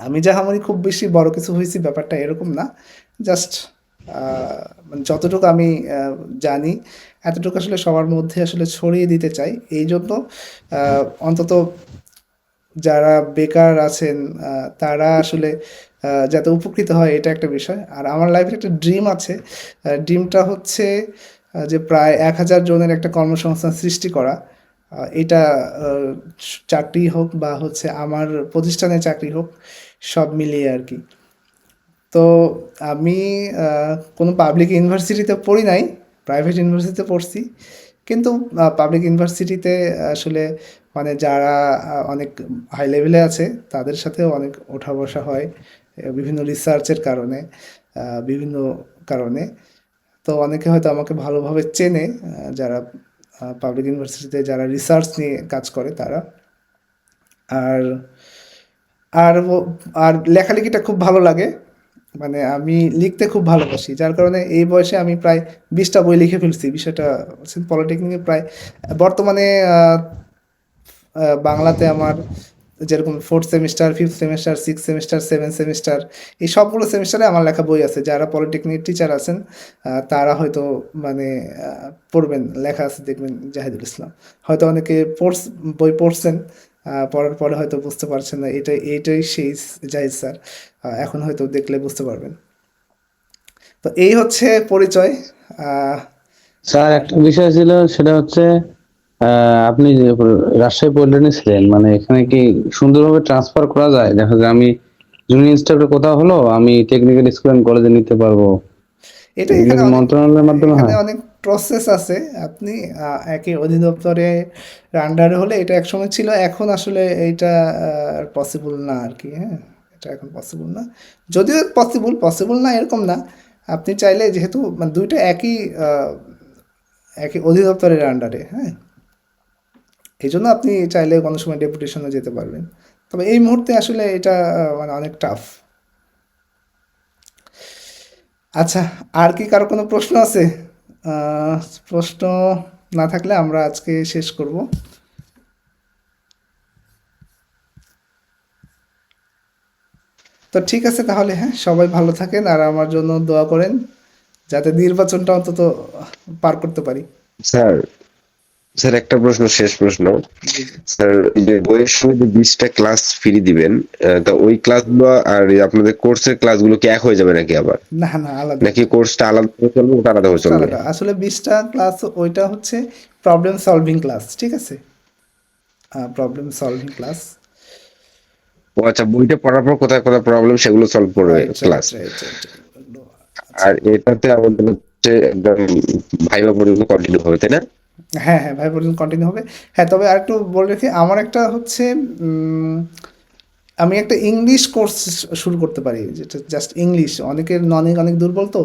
আমি জাহামরি খুব বেশি বড় কিছু হয়েছি ব্যাপারটা এরকম না, জাস্ট মানে যতটুকু আমি জানি এতটুকু আসলে সবার মধ্যে আসলে ছড়িয়ে দিতে চাই। এই জন্য অন্তত যারা বেকার আছেন তারা আসলে যাতে উপকৃত হয়, এটা একটা বিষয়। আর আমার লাইফের একটা ড্রিম আছে, ড্রিমটা হচ্ছে যে প্রায় 1000 জনের একটা কর্মসংস্থান সৃষ্টি করা। এটা চাকরি হোক বা হচ্ছে আমার প্রতিষ্ঠানে চাকরি হোক, সব মিলিয়ে আর কি। তো আমি কোনো পাবলিক ইউনিভার্সিটিতে পড়ি নাই, প্রাইভেট ইউনিভার্সিটিতে পড়ছি। কিন্তু পাবলিক ইউনিভার্সিটিতে আসলে মানে যারা অনেক হাই লেভেলে আছে তাদের সাথেও অনেক ওঠা বসা হয় বিভিন্ন রিসার্চের কারণে, বিভিন্ন কারণে। তো অনেকে হয়তো আমাকে ভালোভাবে চেনে, যারা পাবলিক ইউনিভার্সিটিতে যারা রিসার্চ নিয়ে কাজ করে তারা। আর আর আর লেখালেখিটা খুব ভালো লাগে, মানে আমি লিখতে খুব ভালোবাসি, যার কারণে এই বয়সে আমি প্রায় 20টা বই লিখে ফেলছি। বিষয়টা পলিটেকনিকে প্রায় বর্তমানে বাংলাতে আমার যেরকম 4th semester, 5th semester, 6th semester, 7th semester, এই সবগুলো সেমিস্টারে আমার লেখা বই আছে। যারা পলিটেকনিক টিচার আছেন তারা হয়তো মানে পড়বেন, লেখা আছে দেখবেন জাহিদুল ইসলাম। হয়তো অনেকে বই পড়ছেন, পড়ার পরে হয়তো বুঝতে পারছেন না এইটাই সেই জাহিদ স্যার, এখন হয়তো দেখলে বুঝতে পারবেন। তো এই হচ্ছে পরিচয়। স্যার একটা বিষয় ছিল, সেটা হচ্ছে আপনি যে রাজশাহী পলিটেকনিক ছিলেন, মানে এখানে কি সুন্দরভাবে ট্রান্সফার করা যায়? দেখা যায় আমি জুনিয়র ইনস্ট্রাক্টর কোথাও হলো, আমি টেকনিক্যাল স্কুল এন্ড কলেজে নিতে পারবো, এটা এগুলো এখানে কি অনেক মন্ত্রণালয়ের মাধ্যমে এখানে হয়? অনেক প্রসেস আছে। আপনি একই অধিদপ্তরে আন্ডারে হলে এটা একসময় ছিল, এখন আসলে এইটা পসিবল না আর কি। হ্যাঁ, এটা এখন পসিবল না, যদিও পসিবল না এরকম না। আপনি চাইলে, যেহেতু মানে দুইটা একই অধিদপ্তরের আন্ডারে, হ্যাঁ, এই জন্য আপনি চাইলে কোনো সময় ডেপুটেশনে যেতে পারবেন। তবে এই মুহূর্তে আসলে এটা মানে অনেক টাফ। আচ্ছা, আর কি কারো কোনো প্রশ্ন আছে? প্রশ্ন না থাকলে আমরা আজকে শেষ করব। তো ঠিক আছে তাহলে, হ্যাঁ, সবাই ভালো থাকেন আর আমার জন্য দোয়া করেন যাতে নির্বাচনটা অন্তত পার করতে পারি। স্যার স্যার একটা প্রশ্ন, শেষ প্রশ্ন। স্যার এই যে বইয়ের সঙ্গে যে 20টা ক্লাস ফ্রি দিবেন, তা ওই ক্লাসগুলো আর এই আপনাদের কোর্সের ক্লাসগুলো কি এক হয়ে যাবে নাকি আবার? না না, আলাদা। নাকি কোর্সটা আলাদা হয়ে চলবে, ওটা আলাদা হয়ে চলবে? আলাদা। আসলে 20টা ক্লাস ওইটা হচ্ছে প্রবলেম সলভিং ক্লাস, ঠিক আছে? Problem solving class. ও আচ্ছা, বইটা পড়ার পর কোথায় কোথায় প্রবলেম সেগুলো সলভ করবে ক্লাস। আর এটাতে আমাদের হচ্ছে একদম ভাইবা পর্যন্ত কন্টিনিউ হবে, তাই না? হ্যাঁ হ্যাঁ, ভাই পর্যন্ত কন্টিনিউ হবে। হ্যাঁ, তবে আরেকটু বলে রাখি, আমার একটা হচ্ছে আমি একটা ইংলিশ কোর্স শুরু করতে পারি, যেটা জাস্ট ইংলিশ। অনেকের অনেক দুর্বল, তো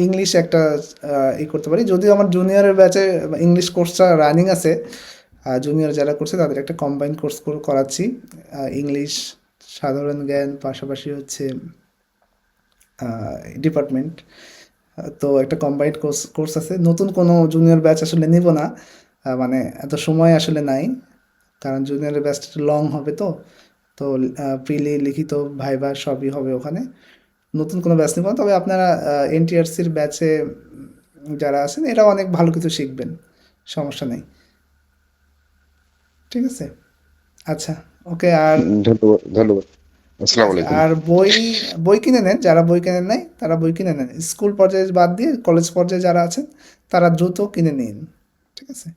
ইংলিশ একটা করতে পারি। যদিও আমার জুনিয়রের ব্যাচে ইংলিশ কোর্সটা রানিং আছে, জুনিয়র যারা করছে তাদের একটা কম্বাইন্ড কোর্স করাচ্ছি। ইংলিশ, সাধারণ জ্ঞান, পাশাপাশি হচ্ছে ডিপার্টমেন্ট। তো একটা কম্বাইন্ড কোর্স আছে। নতুন কোনো জুনিয়র ব্যাচ আসলে নিব না, মানে এত সময় আসলে নাই, কারণ জুনিয়রের ব্যাচটা একটু লং হবে। তো প্রিলি, লিখিত, ভাইবা সবই হবে ওখানে। নতুন কোনো ব্যাচ নিব না। তবে আপনারা এনটিআরসির ব্যাচে যারা আছেন এরা অনেক ভালো কিছু শিখবেন, সমস্যা নেই। ঠিক আছে, আচ্ছা, ওকে। আর ধন্যবাদ। আসসালামু আলাইকুম। আর বই কিনে নেন, যারা বই কেনেন নাই তারা বই কিনে নেন। স্কুল পর্যায়ে বাদ দিয়ে কলেজ পর্যায়ে যারা আছেন তারা দ্রুত কিনে নিন, ঠিক আছে?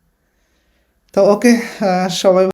তো ওকে, সবাই